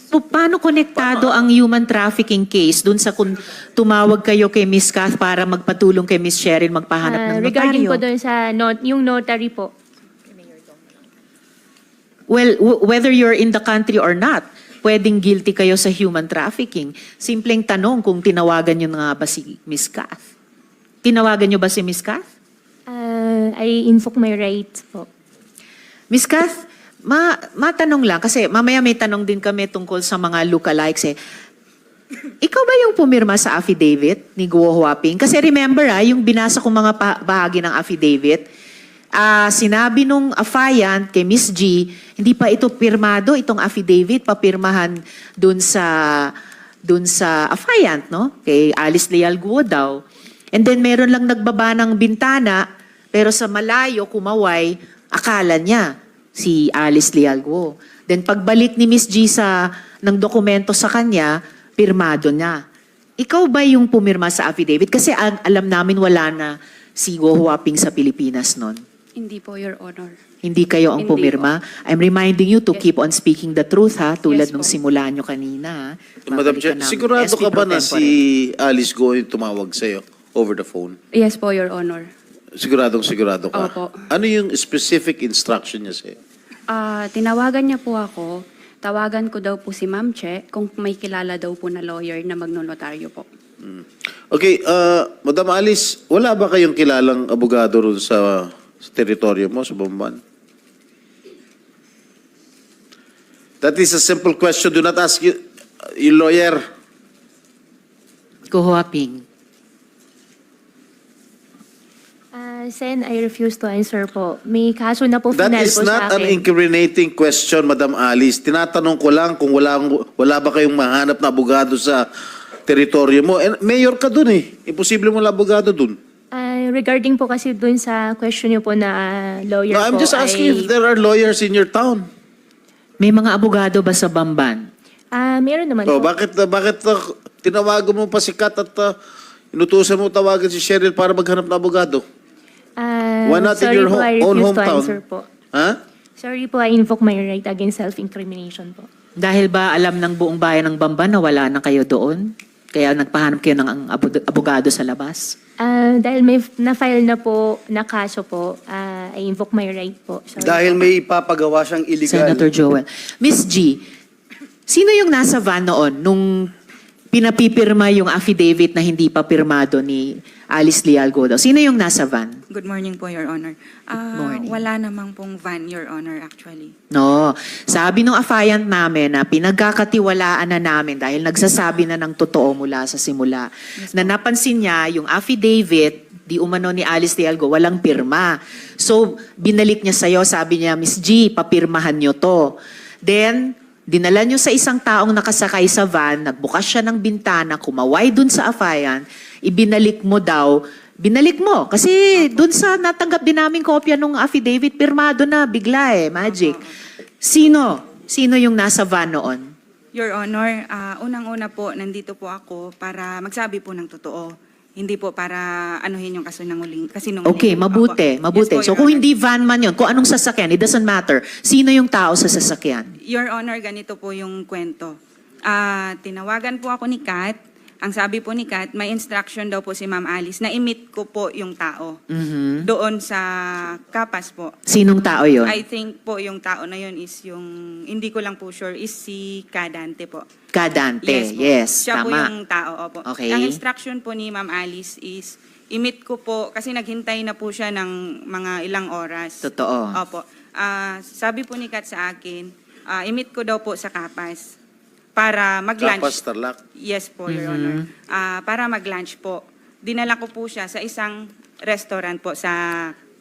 So, paano konektado ang human trafficking case dun sa kung tumawag kayo kay Miss Kath para magpatulong kay Miss Cheryl magpahanap ng Regarding notaryo? po doon sa yung notary po. Well, whether you're in the country or not, pwedeng guilty kayo sa human trafficking. Simpleng tanong kung tinawagan nyo nga ba si Miss Kath. Tinawagan nyo ba si Miss Kath? I invoke my right po. Miss Kath, matanong lang, kasi mamaya may tanong din kami tungkol sa mga lookalikes eh. Ikaw ba yung pumirma sa affidavit ni Guo Huaping? Kasi remember yung binasa kong mga bahagi ng affidavit, sinabi nung affiant kay Miss G, hindi pa ito pirmado, itong affidavit, papirmahan dun sa affiant, no? Kay Alice Leal Guo daw. And then meron lang nagbaba ng bintana, pero sa malayo, kumaway, akala niya si Alice Leal Guo. Then pagbalik ni Miss G ng dokumento sa kanya, pirmado niya. Ikaw ba yung pumirma sa affidavit? Kasi alam namin wala na si Guo Huaping sa Pilipinas noon. Hindi po, Your Honor. Hindi kayo ang Hindi pumirma? I'm reminding you to Yes. keep on speaking the truth ha, tulad Yes nung po. simula nyo kanina. ha. Madam Chair, Babalikan namin. sigurado SP ka ba Pro na Tempore. si Alice Go yung tumawag sa'yo over the phone? Yes po, Your Honor. Sigurado ka? Opo. Ano yung specific instruction niya sa'yo? Tinawagan niya po ako. Tawagan ko daw po si Ma'am Che kung may kilala daw po na lawyer na magnonotaryo po. Okay, Madam Alice, wala ba kayong kilalang abogado ron sa teritoryo mo, sa Bamban? That is a simple question. Do not ask your lawyer. Guo Huaping. Sen, I refuse to answer po. May kaso na po That final is po not sa an akin. incriminating question, Madam Alice. Tinatanong ko lang kung wala ba kayong mahanap na abogado sa teritoryo mo. And mayor ka dun eh. Imposible mo na abogado dun. Regarding po kasi dun sa question niyo po na lawyer No, I'm po just asking if there are lawyers in your town. May mga abogado ba sa Bamban? Meron naman Oh, po. bakit tinawagan mo pa si Kat at inutusan mo tawagan si Cheryl para maghanap ng abogado? Why not in Sorry your po, I own refuse to hometown? answer po. Ha? Sorry po, I invoke my right against self-incrimination po. Dahil ba alam ng buong bayan ng Bamban na wala na kayo doon? Kaya nagpahanap kayo ng abogado sa labas? Dahil may na-file na po na kaso po, I invoke my right po. Sorry Dahil po. may ipapagawa siyang illegal. Senator Joel. Miss G, sino yung nasa van noon nung pinapipirma yung affidavit na hindi pa pirmado ni Alice Leal Godo? Sino yung nasa van? Good morning po, Your Honor. morning. Wala namang pong van, Your Honor, actually. No. Sabi nung affiant namin na pinagkakatiwalaan na namin dahil nagsasabi na ng totoo mula sa simula, na napansin niya yung affidavit di umano ni Alice Leal Go, walang pirma. So, binalik niya sa'yo, sabi niya, Miss G, papirmahan niyo to. Then, dinala niyo sa isang taong nakasakay sa van, nagbukas siya ng bintana, kumaway dun sa affiant, ibinalik mo daw, binalik mo. Kasi dun sa natanggap din namin kopya nung affidavit, pirmado na, bigla magic. Sino yung nasa van noon? Your Honor, unang-una po, nandito po ako para magsabi po ng totoo. Hindi po para anuhin yung kasinungaling. Okay, mabuti, Opo. mabuti. Yes po, So Your kung Honor. hindi van man yun, kung anong sasakyan, it doesn't matter. Sino yung tao sa sasakyan? Your Honor, ganito po yung kwento. Tinawagan po ako ni Kat. Ang sabi po ni Kat, may instruction daw po si Ma'am Alice na i-meet ko po yung tao. Mhm. Doon sa Kapas po. Sinong tao yun? I think po yung tao na yun is yung, hindi ko lang po sure, is si Kadante po. Kadante, po. yes, Siya po tama. yung tao, opo. Okay. Ang instruction po ni Ma'am Alice is, i-meet ko po, kasi naghintay na po siya ng mga ilang oras. Totoo. Opo. Sabi po ni Kat sa akin, i-meet ko daw po sa Kapas para mag-lunch. Kapas, Tarlac. Yes po, Your Honor. Para mag-lunch po. Dinala ko po siya sa isang restaurant po sa,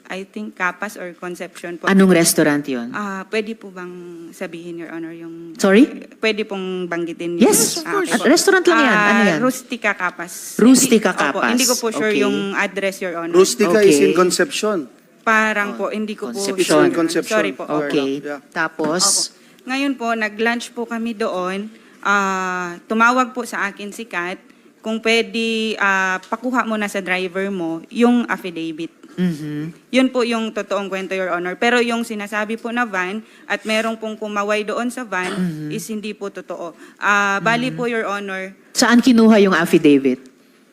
I think, Kapas or Concepcion po. Anong restaurant yun? Pwede po bang sabihin, Your Honor, yung... Sorry? Pwede pong banggitin. Yes, of course. okay po. Restaurant lang yan. Ano yan? Rustica Kapas. Rustica Opo, Kapas. hindi ko po sure Okay. yung address, Your Honor. Rustica is in Concepcion. Parang po, hindi ko po Concepcion. sure. Concepcion. Sorry po. Okay. Yeah. Tapos, Opo. Ngayon po, nag-lunch po kami doon. Tumawag po sa akin si Kat kung pwede pakuha mo na sa driver mo yung affidavit. mhm. Yun po yung totoong kwento, Your Honor. Pero yung sinasabi po na van at merong pong kumaway doon sa van is hindi po totoo. Bali po, Your Honor, Saan kinuha yung affidavit?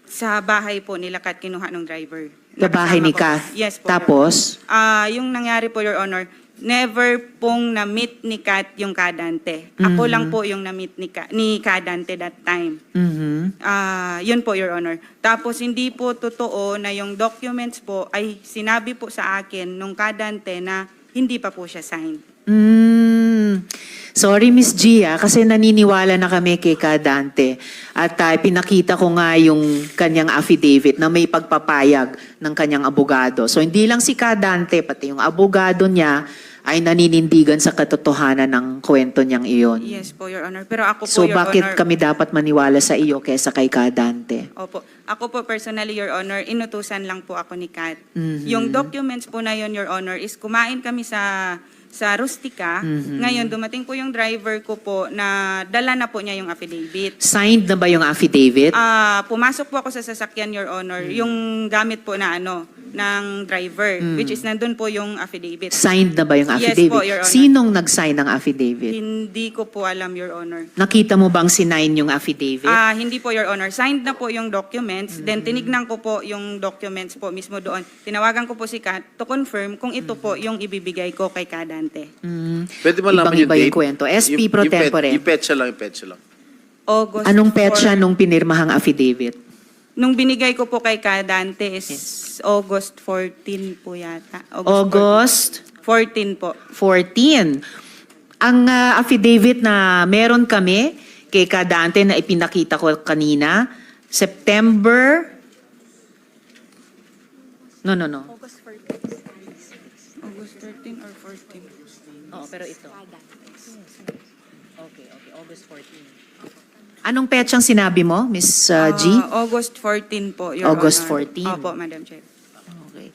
sa bahay po nila Kat kinuha ng driver. Sa bahay ni Nakasama ko. Kath? Yes po. Tapos? Your Honor. Yung nangyari po, Your Honor, never pong na-meet ni Kat yung Kadante. Ako lang po yung na-meet ni Kadante that time. Mhm. Yun po, Your Honor. Tapos hindi po totoo na yung documents po ay sinabi po sa akin nung Kadante na hindi pa po siya signed. Sorry, Miss Gia, kasi naniniwala na kami kay Kadante. At pinakita ko nga yung kanyang affidavit na may pagpapayag ng kanyang abogado. So hindi lang si Kadante, pati yung abogado niya ay naninindigan sa katotohanan ng kwento niyang iyon. Yes po, Your Honor. Pero ako po, So Your bakit Honor, kami dapat maniwala sa iyo kaysa kay Kadante? Opo. Ako po personally, Your Honor, inutusan lang po ako ni Kat. Mhm. Yung documents po na yun, Your Honor, is kumain kami sa Rustica. Ngayon, dumating po yung driver ko po na dala na po niya yung affidavit. Signed na ba yung affidavit? Pumasok po ako sa sasakyan, Your Honor, yung gamit po na ng driver, which is nandun po yung affidavit. Signed na ba yung Yes affidavit? po, Your Honor. Sinong nag-sign ng affidavit? Hindi ko po alam, Your Honor. Nakita mo bang sinign yung affidavit? Hindi po, Your Honor. Signed na po yung documents. Then tinignan ko po yung documents po mismo doon. Tinawagan ko po si Kat to confirm kung ito po yung ibibigay ko kay Kadante. Pwede malaman yung Ibang-iba date? yung kwento. SP pro tempore. Yung petsa lang, yung petsa lang. August Anong petsa 4. nung pinirmahang affidavit? Nung binigay ko po kay Kadante is August 14 po yata. August 14 po. 14. Ang affidavit na meron kami kay Kadante na ipinakita ko kanina, September No, no, no. August 13 or 14? Oo, pero ito. Okay, August 14. Anong petsang sinabi mo, Miss G? August 14 po, Your August Honor. 14. Opo, Madam Chair. Okay.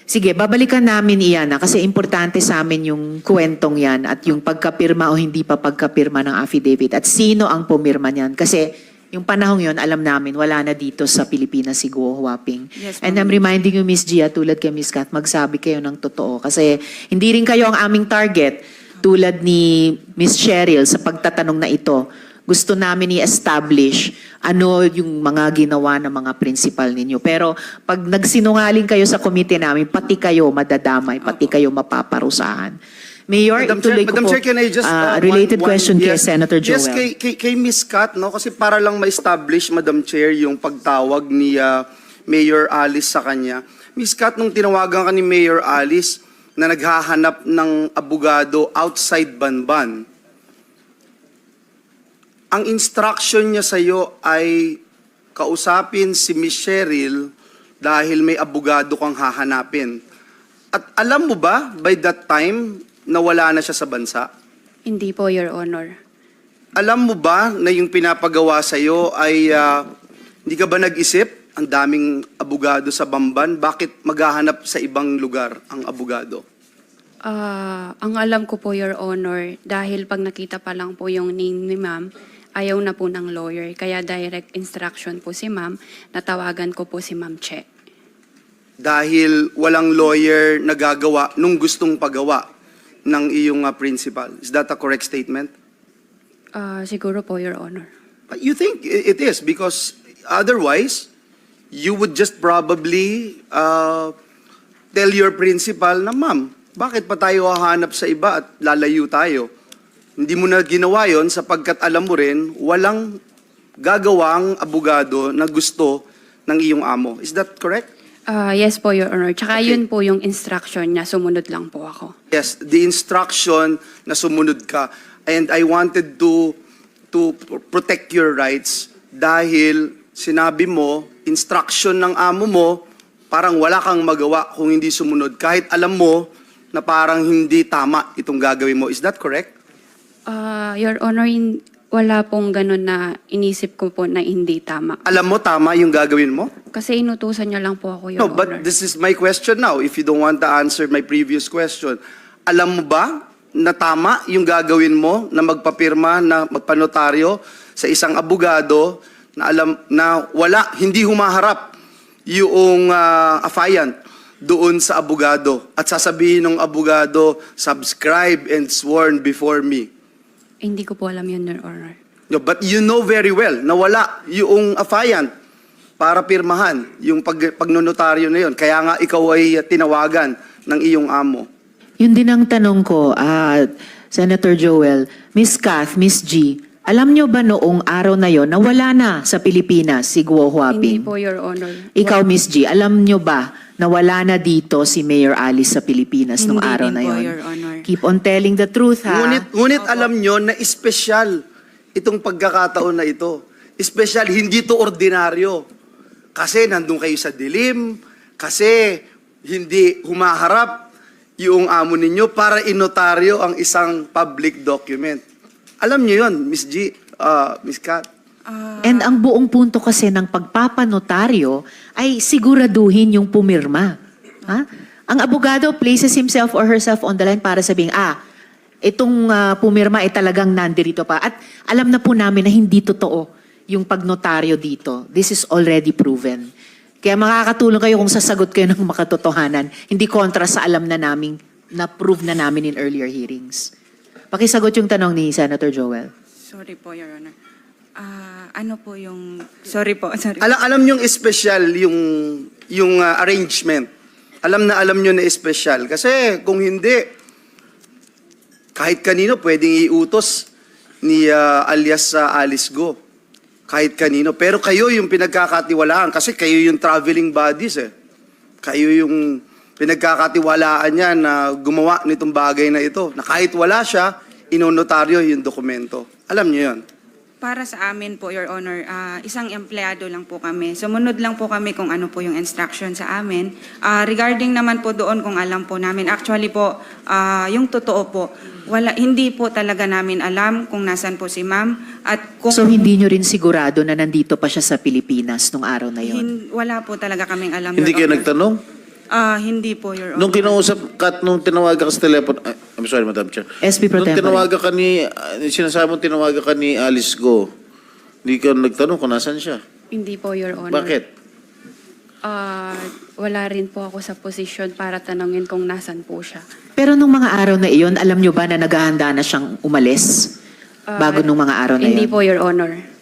Sige, babalikan namin iyan kasi importante sa amin yung kwentong yan at yung pagkapirma o hindi pa pagkapirma ng affidavit at sino ang pumirma niyan. Kasi yung panahong yon alam namin, wala na dito sa Pilipinas si Guo Huaping. Yes, And ma'am. I'm reminding you, Miss Gia, tulad kay Miss Kat, magsabi kayo ng totoo. Kasi hindi rin kayo ang aming target tulad ni Miss Cheryl sa pagtatanong na ito. Gusto namin i-establish ano yung mga ginawa ng mga principal ninyo. Pero pag nagsinungaling kayo sa komite namin, pati kayo madadamay, pati kayo mapaparusahan. Mayor, ituloy ko Madam po Chair, can I just related question kay yes, Senator Joel. Yes, kay Ms. Kat, no, kasi para lang ma-establish, Madam Chair, yung pagtawag ni Mayor Alice sa kanya. Ms. Kat, nung tinawagan ka ni Mayor Alice na naghahanap ng abogado outside Banban, ang instruction niya sa iyo ay kausapin si Miss Cheryl dahil may abogado kang hahanapin. At alam mo ba, by that time, nawala na siya sa bansa? Hindi po, Your Honor. Alam mo ba na yung pinapagawa sa iyo ay hindi ka ba nag-isip? Ang daming abogado sa Bamban, bakit maghahanap sa ibang lugar ang abogado? Ang alam ko po, Your Honor, dahil pag nakita pa lang po yung name ni Ma'am, ayaw na po ng lawyer. Kaya direct instruction po si Ma'am, natawagan ko po si Ma'am Che. Dahil walang lawyer na gagawa nung gustong pagawa ng iyong principal. Is that a correct statement? Siguro po, Your Honor. You think it is because otherwise, you would just probably tell your principal na, ma'am, bakit pa tayo hahanap sa iba at lalayo tayo? Hindi mo na ginawa yon sapagkat alam mo rin, walang gagawang abogado na gusto ng iyong amo. Is that correct? Yes po, Your Honor. Tsaka Okay. yun po yung instruction niya, sumunod lang po ako. Yes, the instruction na sumunod ka. And I wanted to protect your rights dahil sinabi mo, instruction ng amo mo, parang wala kang magawa kung hindi sumunod. Kahit alam mo na parang hindi tama itong gagawin mo. Is that correct? Your Honor, wala pong ganun na inisip ko po na hindi tama. Alam mo tama yung gagawin mo? Kasi inutusan niya lang po ako, Your No, Honor. but this is my question now. If you don't want to answer my previous question, alam mo ba na tama yung gagawin mo na magpapirma, na magpanotaryo sa isang abogado na alam na hindi humaharap yung affiant doon sa abogado at sasabihin ng abogado, subscribe and sworn before me. Hindi ko po alam yun, Your Honor. No, but you know very well na wala yung affiant para pirmahan yung pagnonotaryo na yun. Kaya nga ikaw ay tinawagan ng iyong amo. Yun din ang tanong ko, Senator Joel, Miss Kath, Miss G, alam nyo ba noong araw na yon na wala na sa Pilipinas si Guo Hindi Huaping? po, Your Honor. Ikaw, Miss G, alam nyo ba na wala na dito si Mayor Alice sa Pilipinas nung Hindi araw din na po, yon? Your Honor. Keep on telling the truth, ha? Ngunit alam nyo na espesyal itong pagkakataon na ito. Espesyal, hindi to ordinaryo. Kasi nandun kayo sa dilim, kasi hindi humaharap yung amo ninyo para inotaryo ang isang public document. Alam nyo yun, Miss G, Miss Kat. And ang buong punto kasi ng pagpapanotaryo ay siguraduhin yung pumirma. Ha? Ang abogado places himself or herself on the line para sabihin, itong pumirma ay talagang nandirito pa. At alam na po namin na hindi totoo yung pagnotaryo dito. This is already proven. Kaya makakatulong kayo kung sasagot kayo ng makatotohanan. Hindi kontra sa alam na namin, na-prove na namin in earlier hearings. Pakisagot yung tanong ni Senator Joel. Sorry po, Your Honor. Ano po yung... Sorry po, sorry. Alam nyo yung espesyal yung arrangement. Alam nyo na espesyal. Kasi kung hindi, kahit kanino pwedeng iutos ni alias Alice Go. Kahit kanino. Pero kayo yung pinagkakatiwalaan kasi kayo yung traveling bodies eh. Kayo yung pinagkakatiwalaan niya na gumawa nitong bagay na ito. Na kahit wala siya, inonotaryo yung dokumento. Alam niyo yun. Para sa amin po, Your Honor, isang empleyado lang po kami. Sumunod lang po kami kung ano po yung instruction sa amin. Regarding naman po doon kung alam po namin, actually po, yung totoo po, hindi po talaga namin alam kung nasan po si ma'am. At kung So hindi nyo rin sigurado na nandito pa siya sa Pilipinas nung araw na yon? wala po talaga kaming alam, Hindi Your kayo Honor. nagtanong? Hindi po, Your Honor. Nung kinausap ka, nung tinawagan ka sa telepono, I'm sorry, Madam Chair. SB Pro Nung Tempore. tinawagan ka ni, sinasabi mo tinawagan ka ni Alice Go, hindi ka nagtanong kung nasan siya. Hindi po, Your Honor. Bakit? Wala rin po ako sa posisyon para tanungin kung nasan po siya. Pero nung mga araw na iyon, alam nyo ba na naghahanda na siyang umalis? Bago nung mga araw na Hindi iyon? po, Your Honor.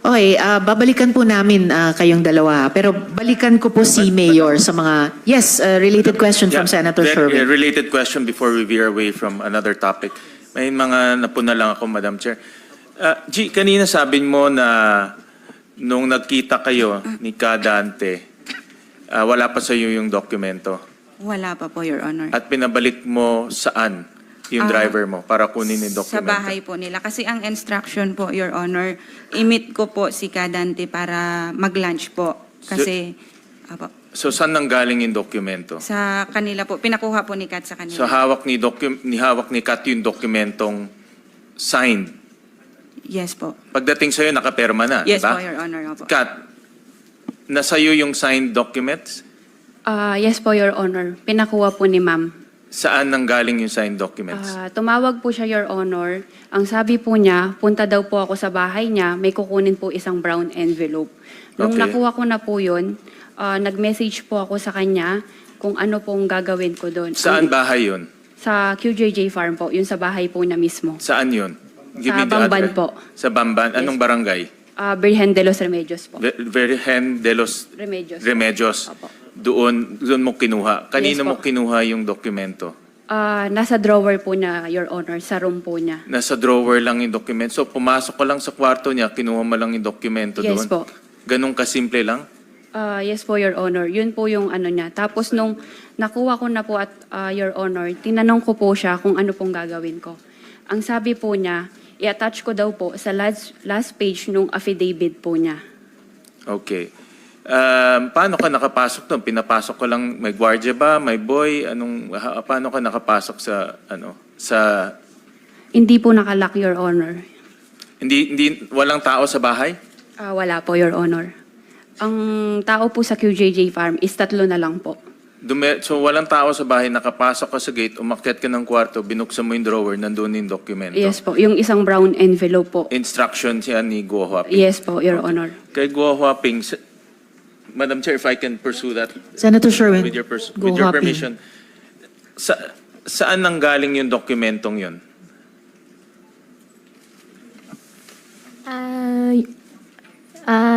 Okay, babalikan po namin kayong dalawa. Pero balikan ko po si Mayor sa mga... Yes, related question from Senator Sherwin. Related question before we veer away from another topic. May mga napuna lang ako, Madam Chair. G, kanina sabi mo na nung nagkita kayo ni Kadante, wala pa sa iyo yung dokumento. Wala pa po, Your Honor. At pinabalik mo saan yung driver mo para kunin yung dokumento? Sa bahay po nila. Kasi ang instruction po, Your Honor, i-meet ko po si Kadante para mag-lunch po. Kasi, apo, So saan nanggaling yung dokumento? sa kanila po, pinakuha po ni Kat sa kanila. So hawak ni Kat yung dokumentong signed. Yes po. Pagdating sa'yo, nakaperma na, Yes diba? po, Your Honor. Opo. Kat, nasa'yo yung signed documents? Yes po, Your Honor. Pinakuha po ni ma'am. Saan nanggaling yung signed documents? Tumawag po siya, Your Honor. Ang sabi po niya, punta daw po ako sa bahay niya, may kukunin po isang brown envelope. Nung Okay. nakuha ko na po yun, nag-message po ako sa kanya kung ano pong gagawin ko doon. Saan bahay yun? Sa QJJ Farm po, yun sa bahay po na mismo. Saan yun? Sa Bamban po. Sa Bamban? Anong barangay? Virgen de los Remedios po. Virgen de los Remedios. Opo. Doon mo kinuha. Kanino Yes mo po. kinuha yung dokumento? Nasa drawer po niya, Your Honor, sa room po niya. Nasa drawer lang yung dokumento. So pumasok ka lang sa kwarto niya, kinuha mo lang yung dokumento doon? Yes po. Ganun kasimple lang? Yes po, Your Honor. Yun po yung ano niya. Tapos nung nakuha ko na po at Your Honor, tinanong ko po siya kung ano pong gagawin ko. Ang sabi po niya, i-attach ko daw po sa last page nung affidavit po niya. Okay. Paano ka nakapasok doon? Pinapasok ko lang, may gwardiya ba? May boy? Paano ka nakapasok sa Hindi po nakalock, Your Honor. walang tao sa bahay? Wala po, Your Honor. Ang tao po sa QJJ Farm is 3 na lang po. So walang tao sa bahay, nakapasok ka sa gate, umakyat ka ng kwarto, binuksan mo yung drawer, nandun yung dokumento. Yes po, yung isang brown envelope po. Instruction siya ni Guo Huaping. Yes po, Your Honor. Kay Guo Huaping, Madam Chair, if I can pursue that Senator Sherwin, with your, go with your Huaping. permission. Saan nanggaling yung dokumentong yun?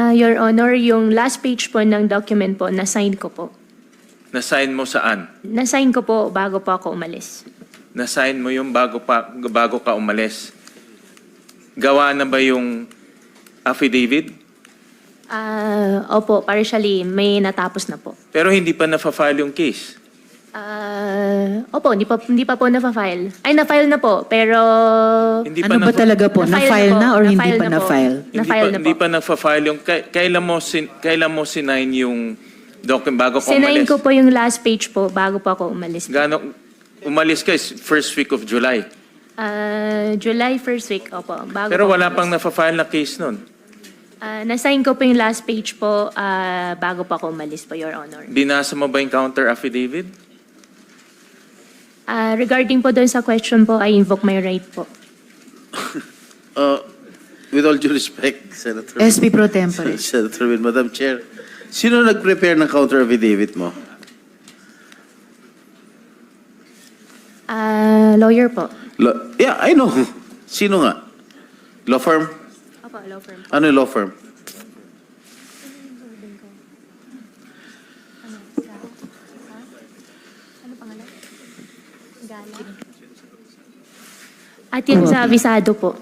Your Honor, yung last page po ng document po, na-sign ko po. Na-sign mo saan? Na-sign ko po bago po ako umalis. Na-sign mo yung bago ka umalis. Gawa na ba yung affidavit? Opo, partially, may natapos na po. Pero hindi pa na-file yung case. Opo, hindi pa po na-file. Ay, na-file na po, pero... Hindi Ano ba talaga po? Na-file na or hindi pa na-file? Na-file na Hindi po. pa nagfa-file yung kailan mo sinign yung document bago ka Sinayin umalis? ko po yung last page po bago po ako umalis. Umalis ka is first week of July. July 1st week, opo. Bago Pero po wala umalis. pang na-file na case nun. Na-sign ko po yung last page po bago po ako umalis po, Your Honor. Binasa mo ba yung counter affidavit? Regarding po doon sa question po, I invoke my right po. With all due respect, Senator. SB Pro Tempore. Senator Win, Madam Chair, sino nag-prepare ng counter affidavit mo? Lawyer po. Yeah, I know. Sino nga? Law firm? Opo, law firm. Ano yung law firm? At yun sa avisado po.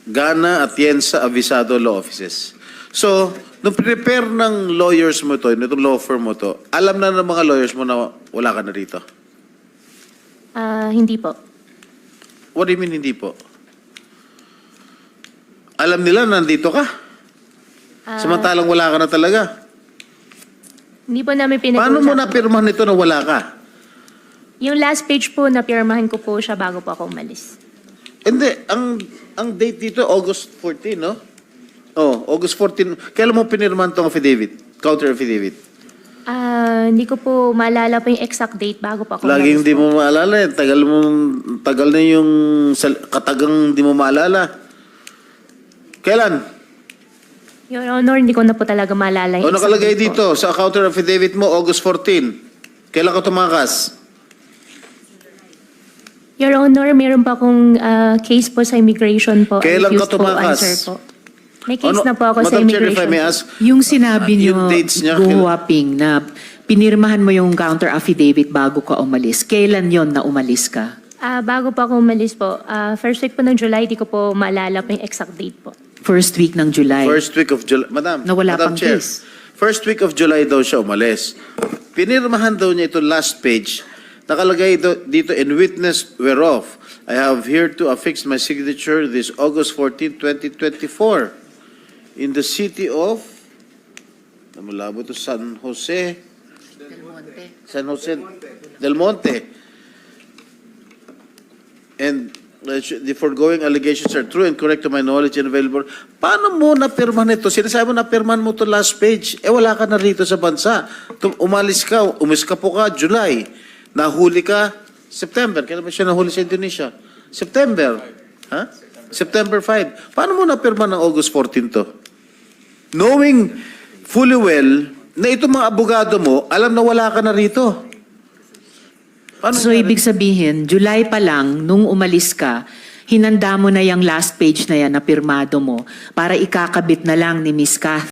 Gana Atienza Avisado Law Offices. So, nung prepare ng lawyers mo to, itong law firm mo to, alam na ng mga lawyers mo na wala ka na rito? Hindi po. What do you mean hindi po? alam nila na nandito ka. Samantalang wala ka na talaga. Hindi po namin pinag-uusap. Paano mo napirmahan nito na wala ka? Yung last page po, napirmahan ko po siya bago po ako umalis. Hindi, ang date dito, August 14, no? Oh, August 14. Kailan mo pinirmahan tong affidavit? Counter affidavit? Hindi ko po maalala po yung exact date bago po ako Laging umalis hindi po. mo maalala. Tagal na yung katagang hindi mo maalala. Kailan? Your Honor, hindi ko na po talaga maalala yung O exact nakalagay date po. dito sa counter affidavit mo, August 14. Kailan ka tumakas? Your Honor, meron pa akong case po sa immigration po. I Kailan ka refuse po tumakas? answer po. May case Ano- na po ako sa Madam Chair, if I immigration. may ask, Yung sinabi yung nyo, dates niya, Go Huaping, na pinirmahan mo yung counter affidavit bago ka umalis. Kailan yon na umalis ka? Bago po ako umalis po, first week po ng July, di ko po maalala po yung exact date po. First week ng July. First week of July. Madam, Na wala Madam pang Chair, case. first week of July daw siya umalis. Pinirmahan daw niya ito last page. Nakalagay dito, in witness whereof, I have here to affix my signature this August 14, 2024 in the city of, namulabo to San Jose Del Monte. And the foregoing allegations are true and correct to my knowledge and available. Paano mo napirmahan ito? Sinasabi mo napirmahan mo to last page. Wala ka na rito sa bansa. Umalis ka po ka, July. Nahuli ka, September. Kailan ba siya nahuli sa Indonesia? September. Ha? September 5. Paano mo napirmahan ng August 14 to? Knowing fully well na itong mga abogado mo, alam na wala ka na rito. Paano So, ibig sabihin, July pa lang, nung umalis ka, hinanda mo na yung last page na yan na pirmado mo para ikakabit na lang ni Miss Kath